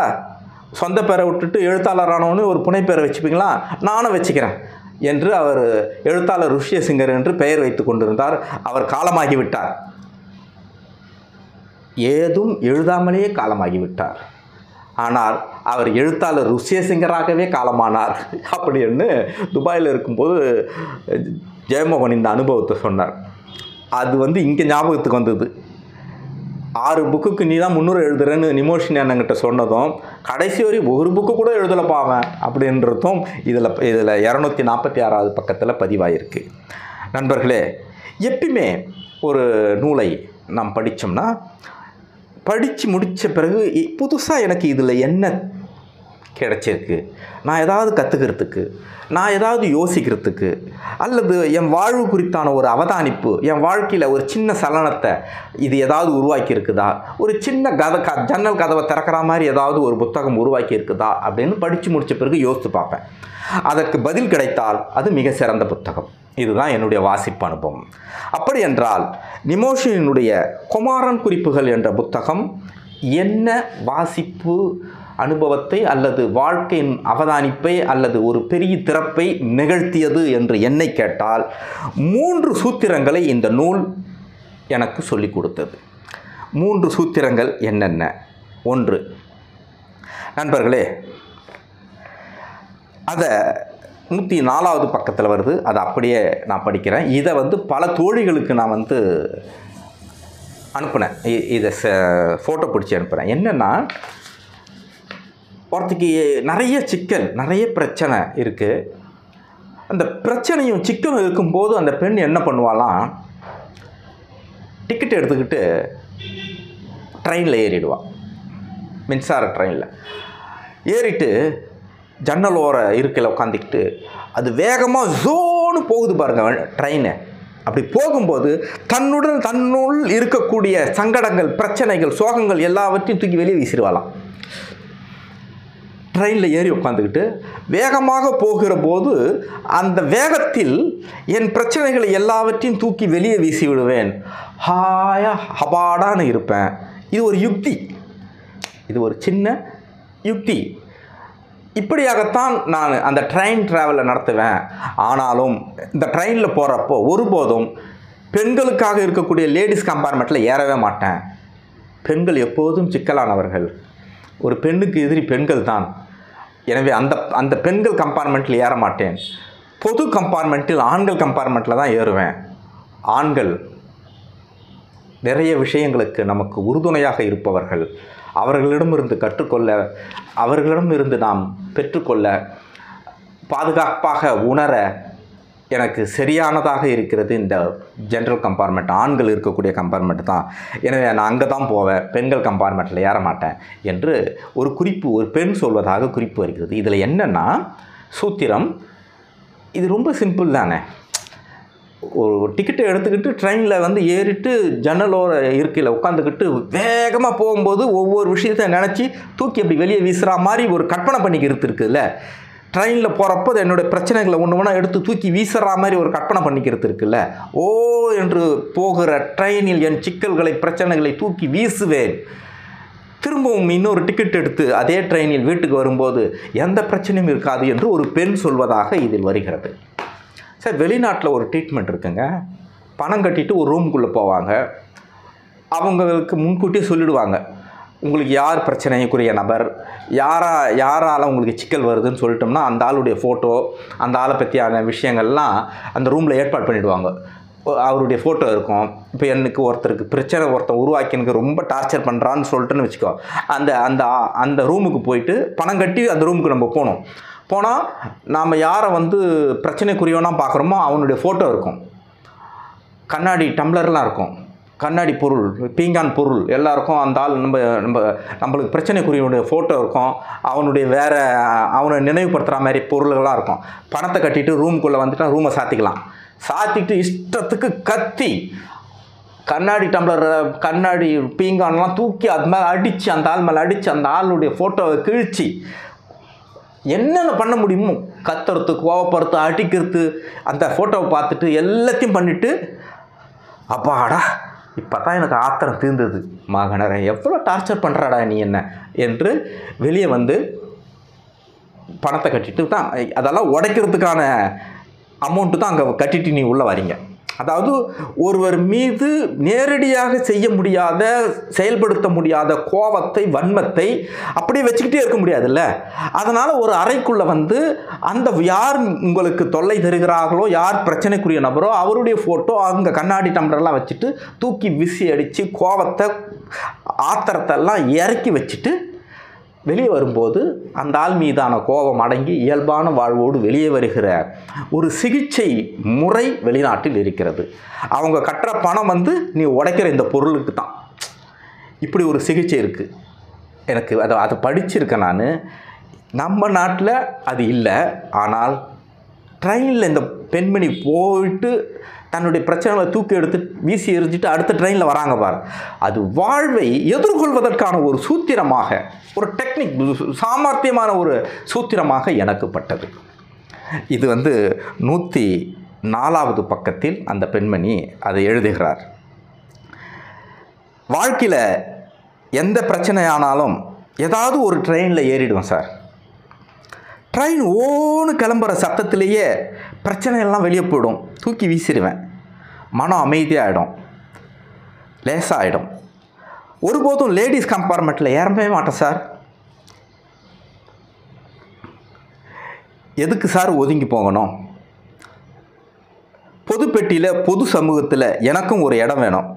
Speaker 1: சொந்த பேரை விட்டுட்டு எழுத்தாளரானவனு ஒரு புனைப்பேரை வச்சுப்பீங்களா, நானும் வச்சுக்கிறேன் என்று அவர் எழுத்தாளர் ருஷ்யசிங்கர் என்று பெயர் வைத்து கொண்டிருந்தார். அவர் காலமாகிவிட்டார். ஏதும் எழுதாமலேயே காலமாகிவிட்டார். ஆனால் அவர் எழுத்தாளர் ருஷ்யசிங்கராகவே காலமானார் அப்படின்னு துபாயில் இருக்கும்போது ஜெயமோகன் இந்த அனுபவத்தை சொன்னார். அது வந்து இங்கே ஞாபகத்துக்கு வந்தது. 6 புக்குக்கு நீ தான் 300 எழுதுறேன்னு நிமோஷினி அண்ணங்கிட்ட சொன்னதும், கடைசி வரை ஒரு புக்கு கூட எழுதலை பாவேன் அப்படின்றதும் இதில் 246வது பக்கத்தில் பதிவாயிருக்கு. நண்பர்களே, எப்பயுமே ஒரு நூலை நாம் படித்தோம்னா, படித்து முடித்த பிறகு புதுசாக எனக்கு இதில் என்ன கிடைச்சிருக்கு, நான் ஏதாவது கற்றுக்கிறதுக்கு, நான் ஏதாவது யோசிக்கிறதுக்கு, அல்லது என் வாழ்வு குறித்தான ஒரு அவதானிப்பு, என் வாழ்க்கையில் ஒரு சின்ன சலனத்தை இது ஏதாவது உருவாக்கி இருக்குதா, ஒரு சின்ன ஜன்னல் கதவை திறக்கிற மாதிரி ஏதாவது ஒரு புத்தகம் உருவாக்கி இருக்குதா அப்படின்னு படித்து முடித்த பிறகு யோசித்து பார்ப்பேன். அதற்கு பதில் கிடைத்தால் அது மிக சிறந்த புத்தகம். இதுதான் என்னுடைய வாசிப்பு அனுபவம். அப்படி என்றால் நிமோஷினுடைய குமாரன் குறிப்புகள் என்ற புத்தகம் என்ன வாசிப்பு அனுபவத்தை அல்லது வாழ்க்கையின் அவதானிப்பை அல்லது ஒரு பெரிய திறப்பை நிகழ்த்தியது என்று என்னை கேட்டால் 3 சூத்திரங்களை இந்த நூல் எனக்கு சொல்லிக் கொடுத்தது. 3 சூத்திரங்கள் என்னென்ன? 1, நண்பர்களே, அதை 104வது பக்கத்தில் வருது, அதை அப்படியே நான் படிக்கிறேன். இதை வந்து பல தோழிகளுக்கு நான் வந்து அனுப்புனேன், இதை ஃபோட்டோ பிடிச்சி அனுப்புகிறேன். என்னென்னா, ஒருத்திக்கு நிறைய சிக்கல், நிறைய பிரச்சனை இருக்குது. அந்த பிரச்சனையும் சிக்கலும் இருக்கும்போது அந்த பெண் என்ன பண்ணுவாலாம், டிக்கெட் எடுத்துக்கிட்டு ட்ரெயினில் ஏறிடுவாள். மின்சார ட்ரெயினில் ஏறிட்டு ஜன்னல் ஓர இருக்கையில் உட்காந்துக்கிட்டு அது வேகமாக ஜோனு போகுது பாருங்கள் ட்ரெயினை. அப்படி போகும்போது தன்னுள் இருக்கக்கூடிய சங்கடங்கள், பிரச்சனைகள், சோகங்கள் எல்லாவற்றையும் தூக்கி வெளியே வீசிடுவாளாம். ட்ரெயினில் ஏறி உட்காந்துக்கிட்டு வேகமாக போகிற போது அந்த வேகத்தில் என் பிரச்சனைகளை எல்லாவற்றையும் தூக்கி வெளியே வீசி விடுவேன், ஹபாடான்னு இருப்பேன். இது ஒரு யுக்தி, இது ஒரு சின்ன யுக்தி. இப்படியாகத்தான் நான் அந்த ட்ரெயின் ட்ராவலை நடத்துவேன். ஆனாலும் இந்த ட்ரெயினில் போகிறப்போ ஒருபோதும் பெண்களுக்காக இருக்கக்கூடிய லேடிஸ் கம்பார்ட்மெண்ட்டில் ஏறவே மாட்டேன். பெண்கள் எப்போதும் சிக்கலானவர்கள், ஒரு பெண்ணுக்கு எதிரி பெண்கள் தான். எனவே அந்த பெண்கள் கம்பார்ட்மெண்ட்டில் ஏற மாட்டேன். பொது கம்பார்ட்மெண்ட்டில், ஆண்கள் கம்பார்ட்மெண்ட்டில் தான் ஏறுவேன். ஆண்கள் நிறைய விஷயங்களுக்கு நமக்கு உறுதுணையாக இருப்பவர்கள். அவர்களிடமிருந்து கற்றுக்கொள்ள, அவர்களிடமிருந்து நாம் பெற்றுக்கொள்ள, பாதுகாப்பாக உணர எனக்கு சரியானதாக இருக்கிறது இந்த ஜென்ரல் கம்பார்ட்மெண்ட், ஆண்கள் இருக்கக்கூடிய கம்பார்ட்மெண்ட் தான். எனவே நான் அங்கே தான் போவேன், பெண்கள் கம்பார்ட்மெண்ட்டில் ஏற மாட்டேன் என்று ஒரு குறிப்பு, ஒரு பெண் சொல்வதாக குறிப்பு வருகிறது. இதில் என்னென்னா சூத்திரம், இது ரொம்ப சிம்பிள் தானே. ஒரு டிக்கெட்டை எடுத்துக்கிட்டு ட்ரெயினில் வந்து ஏறிட்டு ஜன்னலோர இருக்கையில் உட்காந்துக்கிட்டு வேகமாக போகும்போது ஒவ்வொரு விஷயத்தை நினச்சி தூக்கி அப்படி வெளியே வீசுகிற மாதிரி ஒரு கற்பனை பண்ணிக்கிறது இருக்குதுல்ல. ட்ரெயினில் போகிறப்போ என்னுடைய பிரச்சனைகளை ஒன்று ஒன்றா எடுத்து தூக்கி வீசுகிற மாதிரி ஒரு கற்பனை பண்ணிக்கிறது இருக்குல்ல. ஓ என்று போகிற ட்ரெயினில் என் சிக்கல்களை பிரச்சனைகளை தூக்கி வீசுவேன். திரும்பவும் இன்னொரு டிக்கெட் எடுத்து அதே ட்ரெயினில் வீட்டுக்கு வரும்போது எந்த பிரச்சனையும் இருக்காது என்று ஒரு பெண் சொல்வதாக இதில் வருகிறது. சார், வெளிநாட்டில் ஒரு ட்ரீட்மெண்ட் இருக்குங்க. பணம் கட்டிட்டு ஒரு ரூமுக்குள்ளே போவாங்க. அவங்களுக்கு முன்கூட்டியே சொல்லிடுவாங்க, உங்களுக்கு யார் பிரச்சனைக்குரிய நபர், யாரால் உங்களுக்கு சிக்கல் வருதுன்னு சொல்லிட்டோம்னா அந்த ஆளுடைய ஃபோட்டோ, அந்த ஆளை பற்றியான விஷயங்கள்லாம் அந்த ரூமில் ஏற்பாடு பண்ணிவிடுவாங்க. அவருடைய ஃபோட்டோ இருக்கும். இப்போ எனக்கு ஒருத்தருக்கு பிரச்சனை, ஒருத்தர் உருவாக்கி எனக்கு ரொம்ப டார்ச்சர் பண்ணுறான்னு சொல்லிட்டுன்னு வச்சுக்கோ, அந்த அந்த அந்த ரூமுக்கு போயிட்டு பணம் கட்டி அந்த ரூமுக்கு நம்ம போனால் நாம் யாரை வந்து பிரச்சனைக்குரியவனா பார்க்குறோமோ அவனுடைய ஃபோட்டோ இருக்கும். கண்ணாடி டம்ளர்லாம் இருக்கும், கண்ணாடி பொருள், பீங்கான் பொருள் எல்லாருக்கும் அந்த ஆள் நம்மளுக்கு பிரச்சனைக்குரியவனுடைய ஃபோட்டோ இருக்கும். அவனுடைய அவனை நினைவுபடுத்துகிற மாதிரி பொருள்களாக இருக்கும். பணத்தை கட்டிட்டு ரூமுக்குள்ளே வந்துட்டால் ரூமை சாத்திட்டு இஷ்டத்துக்கு கத்தி கண்ணாடி டம்ளர், கண்ணாடி பீங்கான்லாம் தூக்கி அது மேலே அடித்து, அந்த ஆள் மேலே அடித்து, அந்த ஆளுடைய ஃபோட்டோவை கிழிச்சு என்னென்ன பண்ண முடியுமோ கத்துறது, கோவப்படுறது, அடிக்கிறது, அந்த ஃபோட்டோவை பார்த்துட்டு எல்லாத்தையும் பண்ணிவிட்டு, அப்பாடா இப்போ தான் எனக்கு ஆத்திரம் தீர்ந்தது, மகனரை எவ்வளோ டார்ச்சர் பண்ணுறாடா நீ என்ன என்று வெளியே வந்து பணத்தை கட்டிட்டு தான், அதெல்லாம் உடைக்கிறதுக்கான அமௌண்ட்டு தான் அங்கே கட்டிட்டு நீ உள்ளே வரீங்க. அதாவது ஒருவர் மீது நேரடியாக செய்ய முடியாத, செயல்படுத்த முடியாத கோபத்தை, வன்மத்தை அப்படியே வச்சுக்கிட்டே இருக்க முடியாதுல்ல. அதனால் ஒரு அறைக்குள்ளே வந்து அந்த யார் உங்களுக்கு தொல்லை தருகிறார்களோ, யார் பிரச்சனைக்குரிய நபரோ அவருடைய ஃபோட்டோ அங்கே கண்ணாடி டம்ளர்லாம் வச்சுட்டு தூக்கி விசி அடித்து கோபத்தை, ஆத்திரத்தெல்லாம் இறக்கி வச்சுட்டு வெளியே வரும்போது அந்த ஆள் மீதான கோபம் அடங்கி இயல்பான வாழ்வோடு வெளியே வருகிற ஒரு சிகிச்சை முறை வெளிநாட்டில் இருக்கிறது. அவங்க கட்டுற பணம் வந்து நீ உடைக்கிற இந்த பொருளுக்கு தான். இப்படி ஒரு சிகிச்சை இருக்குது. எனக்கு அதை படிச்சிருக்கேன் நான். நம்ம நாட்டில் அது இல்லை. ஆனால் ட்ரெயினில் இந்த பெண்மணி போயிட்டு தன்னுடைய பிரச்சனைகளை தூக்கி எடுத்து வீசி எறிஞ்சிட்டு அடுத்த ட்ரெயினில் வராங்க பார். அது வாழ்வை எதிர்கொள்வதற்கான ஒரு சூத்திரமாக, ஒரு டெக்னிக், சாமர்த்தியமான ஒரு சூத்திரமாக எனக்கு பட்டது. இது வந்து 104வது பக்கத்தில் அந்த பெண்மணி அதை எழுதுகிறார். வாழ்க்கையில் எந்த பிரச்சனையானாலும் ஏதாவது ஒரு ட்ரெயினில் ஏறிடுவேன் சார். ட்ரெயின் ஓன்னு கிளம்புற சத்தத்திலேயே பிரச்சனையெல்லாம் வெளியே போயிடும், தூக்கி வீசிடுவேன். மனம் அமைதியாகிடும், லேசாகிடும். ஒருபோதும் லேடிஸ் கம்பார்ட்மெண்ட்டில் ஏறவே மாட்டேன் சார். எதுக்கு சார் ஒதுங்கி போகணும்? பொது பெட்டியில், பொது சமூகத்தில் எனக்கும் ஒரு இடம் வேணும்.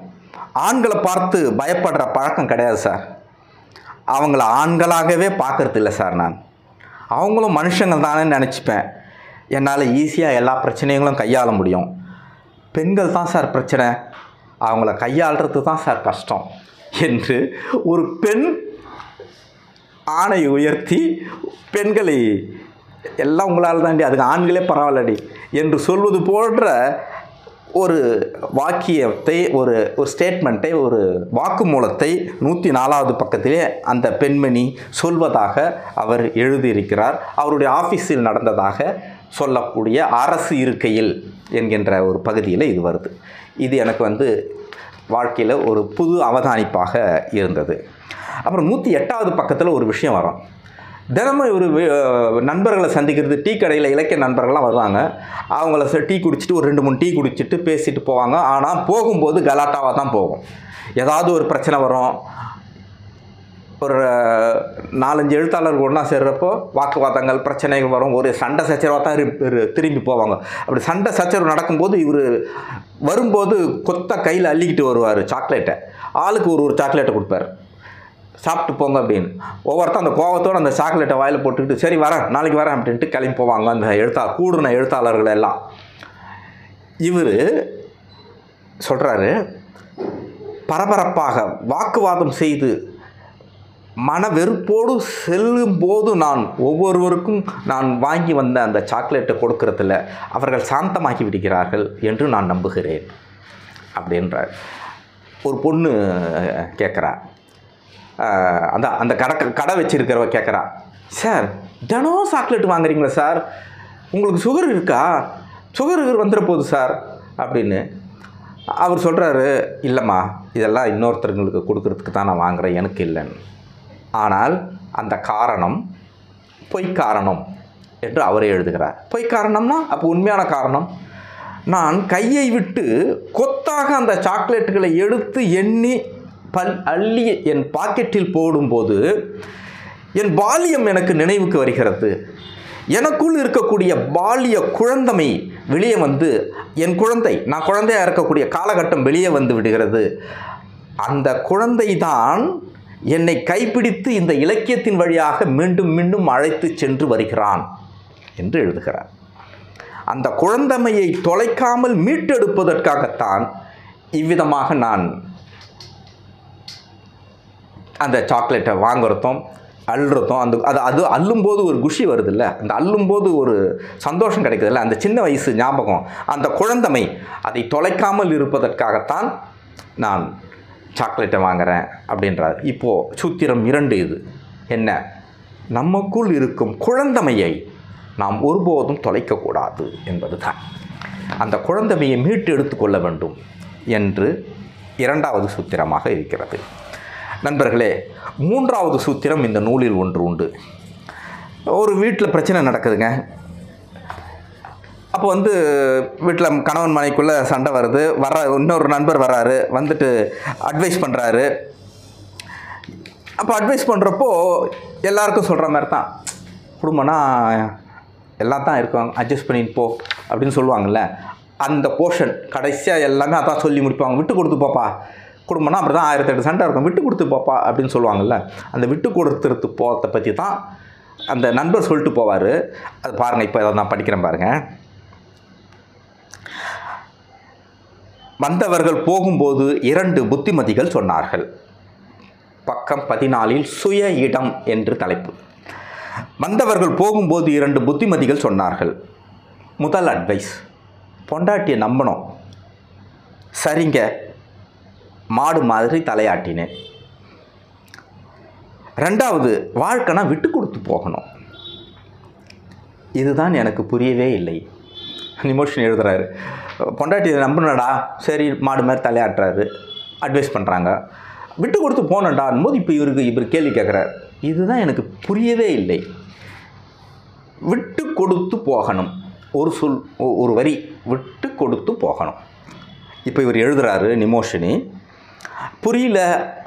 Speaker 1: ஆண்களை பார்த்து பயப்படுற பழக்கம் கிடையாது சார். அவங்கள ஆண்களாகவே பார்க்கறது இல்லை சார். நான் அவங்களும் மனுஷங்கள் தானே நினச்சிப்பேன். என்னால் ஈஸியாக எல்லா பிரச்சனைகளும் கையாள முடியும். பெண்கள் தான் சார் பிரச்சனை, அவங்கள கையாளுறது தான் சார் கஷ்டம் என்று ஒரு பெண் ஆணை உயர்த்தி பெண்களை எல்லாம் உங்களால் தாண்டி, அதுக்கு ஆண்களே பரவாயில்லடி என்று சொல்வது போன்ற ஒரு வாக்கியத்தை, ஒரு ஸ்டேட்மெண்ட்டை, ஒரு வாக்குமூலத்தை 104வது பக்கத்திலே அந்த பெண்மணி சொல்வதாக அவர் எழுதியிருக்கிறார். அவருடைய ஆஃபீஸில் நடந்ததாக சொல்லக்கூடிய அரசு இருக்கையில் என்கின்ற ஒரு பகுதியில் இது வருது. இது எனக்கு வந்து வாழ்க்கையில் ஒரு புது அவதானிப்பாக இருந்தது. அப்புறம் 108வது பக்கத்தில் ஒரு விஷயம் வரும். தினமும் ஒரு நண்பர்களை சந்திக்கிறது, டீ கடையில் இலக்கிய நண்பர்கள்லாம் வருவாங்க. அவங்கள டீ குடிச்சிட்டு ஒரு 2-3 டீ குடிச்சிட்டு பேசிட்டு போவாங்க. ஆனால் போகும்போது கலாட்டாவாக தான் போகும். ஏதாவது ஒரு பிரச்சனை வரும். ஒரு 4-5 எழுத்தாளர்கள் ஒன்றா சேர்றப்போ வாக்குவாதங்கள், பிரச்சனைகள் வரும். ஒரு சண்டை சச்சரவாக தான் திரும்பி போவாங்க. அப்படி சண்டை சச்சரவு நடக்கும்போது இவர் வரும்போது கொத்த கையில் அள்ளிக்கிட்டு வருவார் சாக்லேட்டை. ஆளுக்கு ஒரு சாக்லேட்டை கொடுப்பார், சாப்பிட்டு போங்க அப்படின்னு. ஒவ்வொருத்தரும் அந்த கோவத்தோடு அந்த சாக்லேட்டை வாயில் போட்டுக்கிட்டு சரி வரேன், நாளைக்கு வரேன் அப்படின்ட்டு கிளம்பி போவாங்க அந்த கூடுன எழுத்தாளர்கள் எல்லாம். இவர் சொல்கிறாரு, பரபரப்பாக வாக்குவாதம் செய்து மன வெறுப்போடு செல்லும்போது நான் ஒவ்வொருவருக்கும் நான் வாங்கி வந்த அந்த சாக்லேட்டை கொடுக்கறதில்ல, அவர்கள் சாந்தமாகி விடுகிறார்கள் என்று நான் நம்புகிறேன் அப்படின்றார். ஒரு பொண்ணு கேட்குறா, அந்த கடை வச்சுருக்கிறவ கேட்குறா, சார் தினம் சாக்லேட் வாங்குறீங்களா சார், உங்களுக்கு சுகர் இருக்கா, சுகர் வந்துட போகுது சார் அப்படின்னு. அவர் சொல்கிறாரு, இல்லைம்மா இதெல்லாம் இன்னொருத்தருங்களுக்கு கொடுக்கறதுக்கு தான் நான் வாங்குகிறேன், எனக்கு இல்லைன்னு. ஆனால் அந்த காரணம் பொய் காரணம் என்று அவரே எழுதுகிறார். பொய் காரணம்னா அப்போ உண்மையான காரணம், நான் கையை விட்டு கொத்தாக அந்த சாக்லேட்டுகளை எடுத்து எண்ணி அள்ளி என் பாக்கெட்டில் போடும்போது என் பால்யம் எனக்கு நினைவுக்கு வருகிறது. எனக்குள் இருக்கக்கூடிய பால்ய குழந்தமை வெளியே வந்து, என் குழந்தை, நான் குழந்தையாக இருக்கக்கூடிய காலகட்டம் வெளியே வந்து விடுகிறது. அந்த குழந்தை தான் என்னை கைப்பிடித்து இந்த இலக்கியத்தின் வழியாக மீண்டும் மீண்டும் அழைத்து சென்று வருகிறான் என்று எழுதுகிறார். அந்த குழந்தமையை தொலைக்காமல் மீட்டெடுப்பதற்காகத்தான் இவ்விதமாக நான் அந்த சாக்லேட்டை வாங்குறதும் அள்ளுறதும், அது அள்ளும்போது ஒரு குஷி வருதில்ல, அந்த அள்ளும்போது ஒரு சந்தோஷம் கிடைக்குதில்ல, அந்த சின்ன வயசு ஞாபகம், அந்த குழந்தமை, அதை தொலைக்காமல் இருப்பதற்காகத்தான் நான் சாக்லேட்டை வாங்குகிறேன் அப்படின்றார். இப்போது சூத்திரம் 2 இது என்ன? நமக்குள் இருக்கும் குழந்தமையை நாம் ஒருபோதும் தொலைக்கக்கூடாது என்பது தான். அந்த குழந்தமையை மீட்டு எடுத்துக்கொள்ள வேண்டும் என்று 2வது சூத்திரமாக இருக்கிறது. நண்பர்களே, 3வது சூத்திரம் இந்த நூலில் ஒன்று உண்டு. ஒரு வீட்டில் பிரச்சனை நடக்குதுங்க. அப்போ வீட்டில் கணவன் மனைக்குள்ளே சண்டை வருது. இன்னொரு நண்பர் வர்றாரு, வந்துட்டு அட்வைஸ் பண்ணுறாரு. அப்போ அட்வைஸ் பண்ணுறப்போ எல்லாருக்கும் சொல்கிற மாதிரி தான், குடும்பம்னா எல்லாம் தான் இருக்கும், அட்ஜஸ்ட் பண்ணிட்டு போ அப்படின்னு சொல்லுவாங்கள்ல. அந்த போர்ஷன் கடைசியாக எல்லாமே அதான் சொல்லி முடிப்பாங்க. விட்டு கொடுத்து போப்பா, குடும்பம்னா அப்படி தான் 1008 சண்டை இருக்கும், விட்டு கொடுத்து போப்பா அப்படின்னு சொல்லுவாங்கள்ல. அந்த விட்டு கொடுத்துறது போகிறத பற்றி தான் அந்த நண்பர் சொல்லிட்டு போவார். அது பாருங்கள், இப்போ நான் படிக்கிறேன் பாருங்கள். வந்தவர்கள் போகும்போது 2 புத்திமதிகள் சொன்னார்கள். பக்கம் 14 சுய இடம் என்று தலைப்பு. வந்தவர்கள் போகும்போது 2 புத்திமதிகள் சொன்னார்கள். முதல் அட்வைஸ், பொண்டாட்டியை நம்பணும். சரிங்க, மாடு மாதிரி தலையாட்டினேன். 2வது, வாழ்க்கைனா விட்டு கொடுத்து போகணும். இதுதான் எனக்கு புரியவே இல்லை. நிமோஷன் எழுதுறாரு, பொண்டாட்டியை நம்பினடா, சரி மாடு மாதிரி தலையாட்டுறாரு, அட்வைஸ் பண்ணுறாங்க, விட்டு கொடுத்து போனடான் போது இப்போ இவர் கேள்வி கேட்குறார். இதுதான் எனக்கு புரியவே இல்லை. விட்டு கொடுத்து போகணும், ஒரு வரி, விட்டு கொடுத்து போகணும். இப்போ இவர் எழுதுறாரு நிமோஷனி, புரியல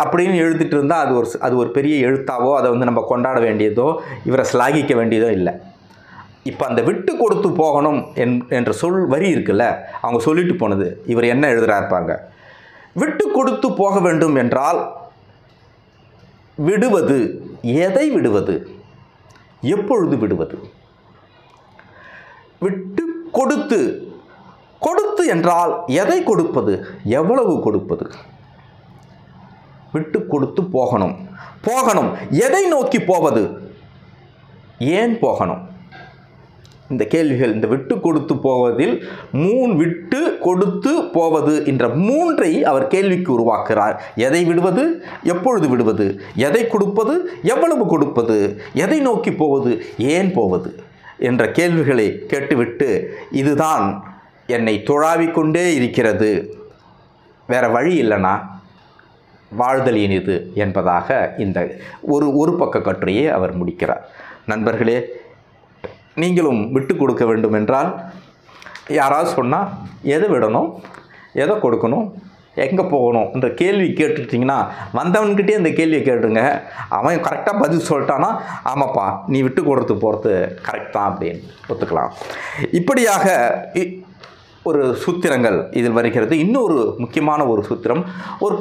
Speaker 1: அப்படின்னு எழுதிட்டு இருந்தால் அது ஒரு பெரிய எழுத்தாவோ அதை நம்ம கொண்டாட வேண்டியதோ இவரை ஸ்லாகிக்க வேண்டியதோ இல்லை. இப்போ அந்த விட்டு கொடுத்து போகணும் என்ற வரி இருக்குல்ல, அவங்க சொல்லிட்டு போனது, இவர் என்ன எழுதுறாருப்பாங்க. விட்டு கொடுத்து போக வேண்டும் என்றால் விடுவது, எதை விடுவது, எப்பொழுது விடுவது? விட்டு கொடுத்து என்றால் எதை கொடுப்பது, எவ்வளவு கொடுப்பது? விட்டு கொடுத்து போகணும், எதை நோக்கி போவது, ஏன் போகணும்? இந்த கேள்விகள், இந்த விட்டு கொடுத்து போவதில் விட்டு கொடுத்து போவது என்ற 3ஐ அவர் கேள்விக்கு உருவாக்குகிறார். எதை விடுவது, எப்பொழுது விடுவது, எதை கொடுப்பது, எவ்வளவு கொடுப்பது, எதை நோக்கி போவது, ஏன் போவது என்ற கேள்விகளை கேட்டுவிட்டு, இதுதான் என்னை துழாவிக்கொண்டே இருக்கிறது, வேற வழி இல்லைனா வாழ்தல் இனிது என்பதாக இந்த ஒரு பக்க கட்டுரையை அவர் முடிக்கிறார். நண்பர்களே, நீங்களும் விட்டு கொடுக்க வேண்டும் என்றால், யாராவது சொன்னால் எதை விடணும், எதை கொடுக்கணும், எங்கே போகணும் என்ற கேள்வி கேட்டுட்டிங்கன்னா, வந்தவன்கிட்டே இந்த கேள்வியை கேட்டுருங்க. அவன் கரெக்டாக பதில் சொல்லிட்டானா, ஆமாப்பா நீ விட்டு கொடுத்து போகிறது கரெக்ட் தான் அப்படின்னு ஒத்துக்கலாம். இப்படியாக ஒரு சூத்திரங்கள் இதில் வருகிறது. இன்னொரு முக்கியமான ஒரு சூத்திரம்,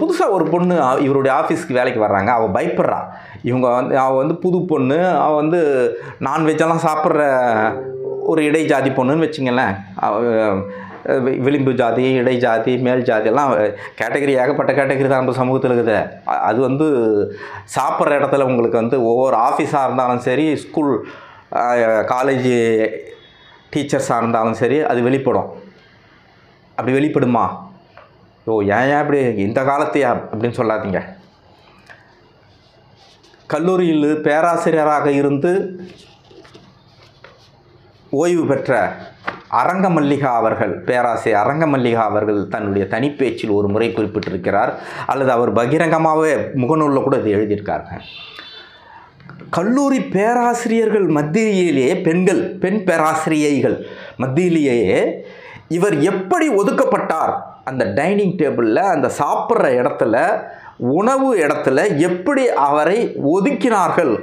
Speaker 1: புதுசாக ஒரு பொண்ணு இவருடைய ஆஃபீஸ்க்கு வேலைக்கு வர்றாங்க. அவள் பயப்படுறா. அவள் புது பொண்ணு, அவள் நான்வெஜ்ஜெல்லாம் சாப்பிட்ற ஒரு இடை ஜாதி பொண்ணுன்னு வச்சுங்களேன். விளிம்பு ஜாதி, இடை ஜாதி, மேல் ஜாதி எல்லாம் கேட்டகரி, ஏகப்பட்ட கேட்டகரி தான் நம்ம சமூகத்தில் இருக்குது. அது வந்து சாப்பிட்ற இடத்துல உங்களுக்கு வந்து ஒவ்வொரு ஆஃபீஸாக இருந்தாலும் சரி, ஸ்கூல் காலேஜ் டீச்சர்ஸாக இருந்தாலும் சரி, அது வெளிப்படும். அப்படி வெளிப்படுமா? ஏன் இப்படி இந்த காலத்தையா அப்படின்னு சொல்லாதீங்க. கல்லூரியில் பேராசிரியராக இருந்து ஓய்வு பெற்ற அரங்கமல்லிகா அவர்கள், பேராசிரியர் அரங்கமல்லிகா அவர்கள் தன்னுடைய தனிப்பேச்சில் ஒரு முறை குறிப்பிட்டிருக்கிறார், அல்லது அவர் பகிரங்கமாகவே முகநூலில் கூட இது எழுதியிருக்காருங்க. கல்லூரி பேராசிரியர்கள் மத்தியிலேயே பெண் பேராசிரியைகள் மத்தியிலேயே இவர் எப்படி ஒதுக்கப்பட்டார், அந்த டைனிங் டேபிளில், அந்த சாப்பிட்ற இடத்துல, உணவு இடத்துல எப்படி அவரை ஒதுக்கினார்கள்.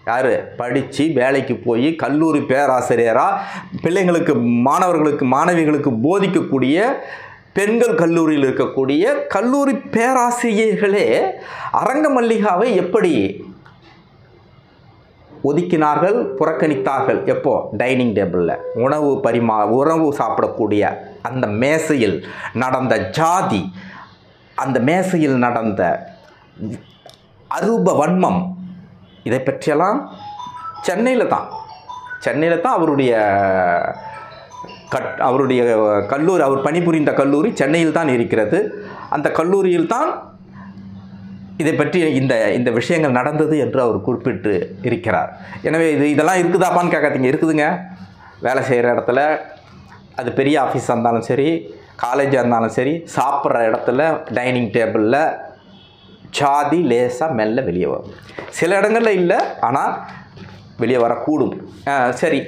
Speaker 1: யார்? படித்து வேலைக்கு போய் கல்லூரி பேராசிரியராக பிள்ளைங்களுக்கு, மாணவிகளுக்கு போதிக்கக்கூடிய பெண்கள் கல்லூரியில் இருக்கக்கூடிய கல்லூரி பேராசிரியர்களே அரங்கமல்லிகாவை எப்படி ஒதுக்கினார்கள், புறக்கணித்தார்கள். எப்போ? டைனிங் டேபிளில் உணவு சாப்பிடக்கூடிய அந்த மேசையில் நடந்த ஜாதி, அந்த மேசையில் நடந்த அரூப வன்மம், இதை பற்றியெல்லாம் சென்னையில் தான் அவருடைய கல்லூரி, அவர் பணிபுரிந்த கல்லூரி சென்னையில் தான் இருக்கிறது. அந்த கல்லூரியில் தான் இதை பற்றி இந்த விஷயங்கள் நடந்தது என்று அவர் குறிப்பிட்டு இருக்கிறார். எனவே இதெல்லாம் இருக்குதாப்பான்னு கேட்காதீங்க, இருக்குதுங்க. வேலை செய்கிற இடத்துல, அது பெரிய ஆஃபீஸாக இருந்தாலும் சரி, காலேஜாக இருந்தாலும் சரி, சாப்பிட்ற இடத்துல டைனிங் டேபிளில் ஜாதி லேசாக மெல்ல வெளியே வரும். சில இடங்களில் இல்லை, ஆனால் வெளியே வரக்கூடும். சரி,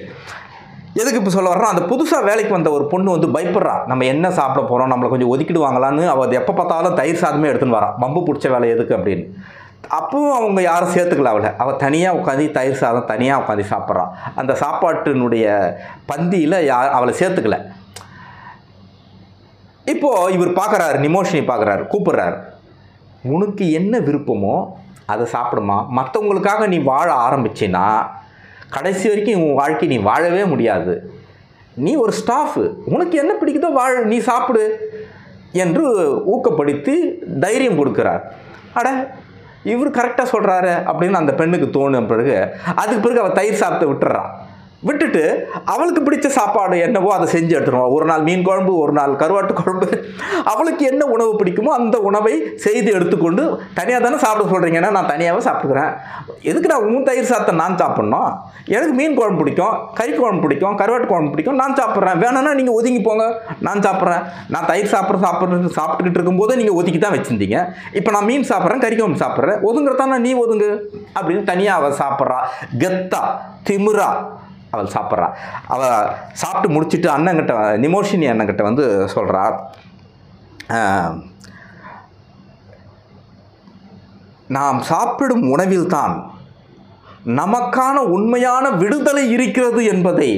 Speaker 1: எதுக்கு இப்போ சொல்ல வர்றோம்? அந்த புதுசாக வேலைக்கு வந்த ஒரு பொண்ணு வந்து பயப்படுறா, நம்ம என்ன சாப்பிட போகிறோம், நம்மளை கொஞ்சம் ஒதுக்கிடுவாங்களான்னு. அவள் எப்போ பார்த்தாலும் தயிர் சாதமே எடுத்துன்னு வரான். வம்பு பிடிச்ச வேலை எதுக்கு அப்படின்னு. அப்பவும் அவங்க யாரும் சேர்த்துக்கல அவள் தனியாக உட்காந்து தயிர் சாதம் தனியாக உட்காந்து சாப்பிட்றான். அந்த சாப்பாட்டினுடைய பந்தியில் அவளை சேர்த்துக்கல. இப்போது இவர் பார்க்குறாரு, நிமோஷினி பார்க்குறாரு, கூப்பிட்றாரு, உனக்கு என்ன விருப்பமோ அதை சாப்பிடுமா. மற்றவங்களுக்காக நீ வாழ ஆரம்பிச்சின்னா கடைசி வரைக்கும் உன் வாழ்க்கை நீ வாழவே முடியாது. நீ ஒரு ஸ்டாஃபு, உனக்கு என்ன பிடிக்குதோ நீ சாப்பிடு என்று ஊக்கப்படுத்தி தைரியம் கொடுக்குறார். இவர் கரெக்டாக சொல்கிறாரு அப்படின்னு அந்த பெண்ணுக்கு தோணும். அதுக்கு பிறகு அவள் தயிர் சாப்பிட்டு விட்டுட்டு அவளுக்கு பிடிச்ச சாப்பாடு என்னவோ அதை செஞ்சு எடுத்துருவான். ஒரு நாள் மீன் குழம்பு, ஒரு நாள் கருவாட்டு குழம்பு, அவளுக்கு என்ன உணவு பிடிக்குமோ அந்த உணவை செய்து எடுத்துக்கொண்டு, தனியாக தானே சாப்பிட சொல்கிறீங்கன்னா நான் தனியாகவே சாப்பிட்டுக்கிறேன், எதுக்கு நான் உன் தயிர் சாதத்தை நான் சாப்பிட்ணும், எனக்கு மீன் குழம்பு பிடிக்கும், கறி குழம்பு பிடிக்கும், கருவாட்டு குழம்பு பிடிக்கும், நான் சாப்பிட்றேன், வேணும்னா நீங்கள் ஒதுங்கி போங்க, நான் சாப்பிட்றேன். நான் தயிர் சாப்பிட்டுக்கிட்டு இருக்கும்போது நீங்கள் ஒதுக்கி தான் வச்சுருந்தீங்க, இப்போ நான் மீன் சாப்பிட்றேன், கறி குழம்பு சாப்பிட்றேன், ஒதுங்குறதானா நீ ஒதுங்கு அப்படின்னு தனியாக அவள் சாப்பிட்றா. கெத்தா திமிரா அவள் சாப்பிட்றா. அவள் சாப்பிட்டு முடிச்சுட்டு அண்ணங்கிட்ட, நிமோஷினி அண்ணங்கிட்ட வந்து சொல்கிறா, நாம் சாப்பிடும் உணவில்தான் நமக்கான உண்மையான விடுதலை இருக்கிறது என்பதை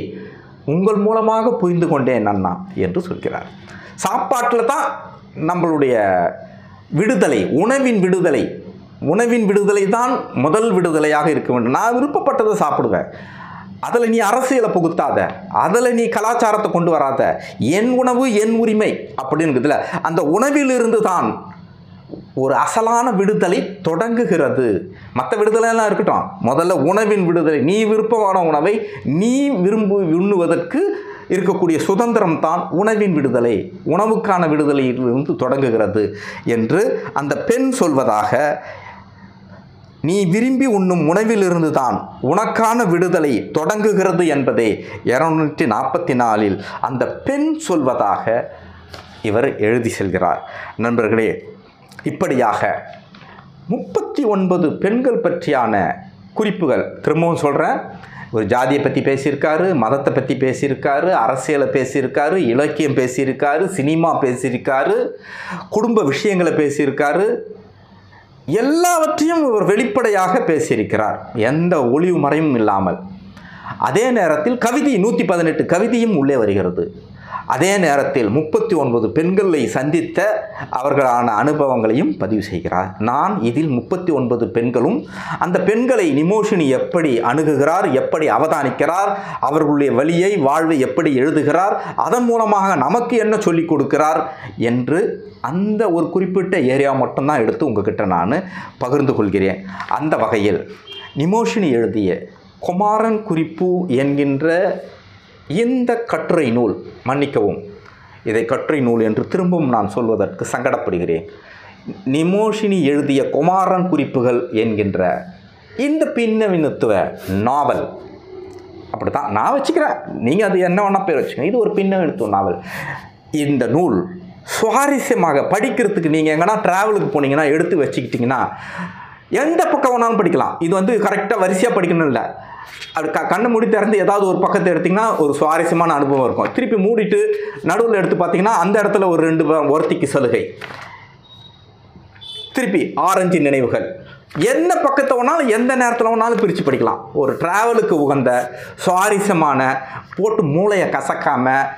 Speaker 1: உங்கள் மூலமாக புரிந்து கொண்டேன் அண்ணா என்று சொல்கிறார். சாப்பாட்டில் தான் நம்மளுடைய விடுதலை, உணவின் விடுதலை தான் முதல் விடுதலையாக இருக்க வேண்டும். நான் விருப்பப்பட்டதை சாப்பிடுவேன், அதில் நீ அரசியலை புகுத்தாத, அதில் நீ கலாச்சாரத்தை கொண்டு வராத, என் உணவு என் உரிமை அப்படின்றதுல அந்த உணவிலிருந்து தான் ஒரு அசலான விடுதலை தொடங்குகிறது. மற்ற விடுதலைலாம் இருக்கட்டும், முதல்ல உணவின் விடுதலை, நீ விருப்பமான உணவை நீ உண்ணுவதற்கு இருக்கக்கூடிய சுதந்திரம் தான் உணவின் விடுதலை, உணவுக்கான விடுதலையிலிருந்து தொடங்குகிறது என்று அந்த பெண் சொல்வதாக, நீ விரும்பி உண்ணும் உணவிலிருந்து தான் உனக்கான விடுதலை தொடங்குகிறது என்பதை 244 அந்த பெண் சொல்வதாக இவர் எழுதி செல்கிறார். நண்பர்களே, இப்படியாக 39 பெண்கள் பற்றியான குறிப்புகள், திரும்பவும் சொல்கிறேன், ஒரு ஜாதியை பற்றி பேசியிருக்காரு, மதத்தை பற்றி பேசியிருக்காரு, அரசியலை பேசியிருக்காரு, இலக்கியம் பேசியிருக்காரு, சினிமா பேசியிருக்காரு, குடும்ப விஷயங்களை பேசியிருக்காரு, எல்லாவற்றையும் ஒரு வெளிப்படையாக பேசியிருக்கிறார், எந்த ஒளிவு மறைவும் இல்லாமல். அதே நேரத்தில் கவிதை 118 கவிதையும் உள்ளே வருகிறது. அதே நேரத்தில் 39 பெண்களை சந்தித்த அவர்களான அனுபவங்களையும் பதிவு செய்கிறார். நான் இதில் 39 பெண்களும் அந்த பெண்களை நிமோஷினி எப்படி அணுகுகிறார், எப்படி அவதானிக்கிறார், அவர்களுடைய வழியை வாழ்வை எப்படி எழுதுகிறார், அதன் மூலமாக நமக்கு என்ன சொல்லிக் கொடுக்கிறார் என்று அந்த ஒரு குறிப்பிட்ட ஏரியா மட்டும்தான் எடுத்து உங்ககிட்ட நான் பகிர்ந்து கொள்கிறேன். அந்த வகையில் நிமோஷினி எழுதிய குமாரன் குறிப்பு என்கின்ற இந்த கட்டுரை நூல், மன்னிக்கவும் இதை கட்டுரை நூல் என்று திரும்பவும் நான் சொல்வதற்கு சங்கடப்படுகிறேன், நிமோஷினி எழுதிய குமாரன் குறிப்புகள் என்கின்ற இந்த பின்னவீனத்துவ நாவல், அப்படி தான் நான் வச்சுக்கிறேன், நீங்கள் அது என்ன வேணால் பேர் வச்சுக்கோங்க, இது ஒரு பின்னவீனத்துவ நாவல். இந்த நூல் சுவாரஸ்யமாக படிக்கிறதுக்கு நீங்கள் எங்கன்னா ட்ராவலுக்கு போனீங்கன்னா எடுத்து வச்சுக்கிட்டிங்கன்னா எந்த பக்கம் வேணாலும் படிக்கலாம். இது கரெக்டாக வரிசையாக படிக்கணும் இல்லை, அது கண்ணை மூடி திறந்து ஏதாவது ஒரு பக்கத்தை எடுத்திங்கன்னா ஒரு சுவாரஸ்யமான அனுபவம் இருக்கும். திருப்பி மூடிட்டு நடுவில் எடுத்து பார்த்தீங்கன்னா அந்த இடத்துல ஒரு 2 ஒருத்திக்கு சலுகை, திருப்பி ஆரஞ்சு நினைவுகள், என்ன பக்கத்தை வேணாலும் எந்த நேரத்தில் வேணாலும் பிரித்து படிக்கலாம். ஒரு ட்ராவலுக்கு உகந்த சுவாரஸ்யமான, போட்டு மூளையை கசக்காமல்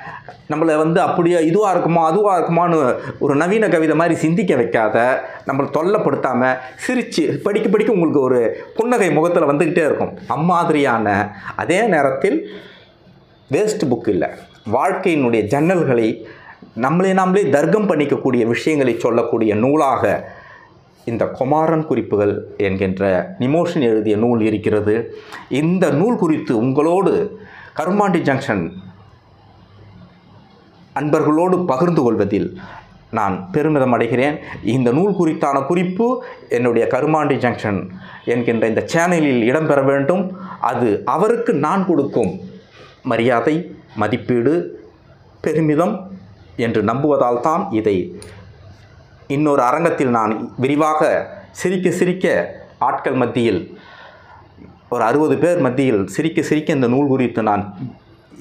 Speaker 1: நம்மளை அப்படியே இதுவாக இருக்குமா அதுவாக இருக்குமான்னு ஒரு நவீன கவிதை மாதிரி சிந்திக்க வைக்காத, நம்மளை தொல்லைப்படுத்தாமல் சிரித்து படிக்க படிக்க உங்களுக்கு ஒரு புன்னகை முகத்தில் வந்துக்கிட்டே இருக்கும். அம்மாதிரியான, அதே நேரத்தில் வேஸ்ட் புக் இல்லை, வாழ்க்கையினுடைய ஜன்னல்களை நாமளே தர்க்கம் பண்ணிக்கக்கூடிய விஷயங்களை சொல்லக்கூடிய நூலாக இந்த குமாரன் குறிப்புகள் என்கின்ற நிமோஷினி எழுதிய நூல் இருக்கிறது. இந்த நூல் குறித்து உங்களோடு கருமாண்டி ஜங்ஷன் அன்பர்களோடு பகிர்ந்து கொள்வதில் நான் பெருமிதம் அடைகிறேன். இந்த நூல் குறித்தான குறிப்பு என்னுடைய கருமாண்டி ஜங்ஷன் என்கின்ற இந்த சேனலில் இடம்பெற வேண்டும். அது அவருக்கு நான் கொடுக்கும் மரியாதை, மதிப்பீடு, பெருமிதம் என்று நம்புவதால் தான் இதை இன்னொரு அரங்கத்தில் நான் விரிவாக சிரிக்க சிரிக்க ஆட்கள் மத்தியில் ஒரு 60 பேர் மத்தியில் சிரிக்க சிரிக்க இந்த நூல் குறித்து நான்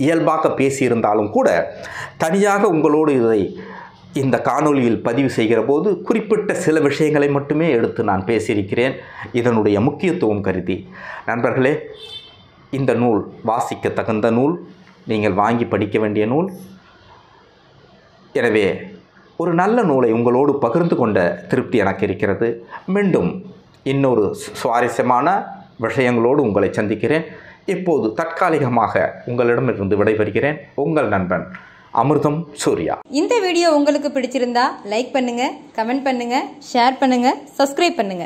Speaker 1: இயல்பாக பேசியிருந்தாலும் கூட தனியாக உங்களோடு இதை இந்த காணொளியில் பதிவு செய்கிற போது குறிப்பிட்ட சில விஷயங்களை மட்டுமே எடுத்து நான் பேசியிருக்கிறேன், இதனுடைய முக்கியத்துவம் கருதி. நண்பர்களே, இந்த நூல் வாசிக்க தகுந்த நூல், நீங்கள் வாங்கி படிக்க வேண்டிய நூல். எனவே ஒரு நல்ல நூலை உங்களோடு பகிர்ந்து கொண்ட திருப்தி எனக்கு இருக்கிறது. மீண்டும் இன்னொரு சுவாரஸ்யமான விஷயங்களோடு உங்களை சந்திக்கிறேன். இப்போது தற்காலிகமாக உங்களிடமிருந்து விடைபெறுகிறேன். உங்கள் நண்பன் அமிர்தம் சூர்யா.
Speaker 2: இந்த வீடியோ உங்களுக்கு பிடிச்சிருந்தா லைக் பண்ணுங்க, கமெண்ட் பண்ணுங்க, ஷேர் பண்ணுங்க, சப்ஸ்கிரைப் பண்ணுங்க.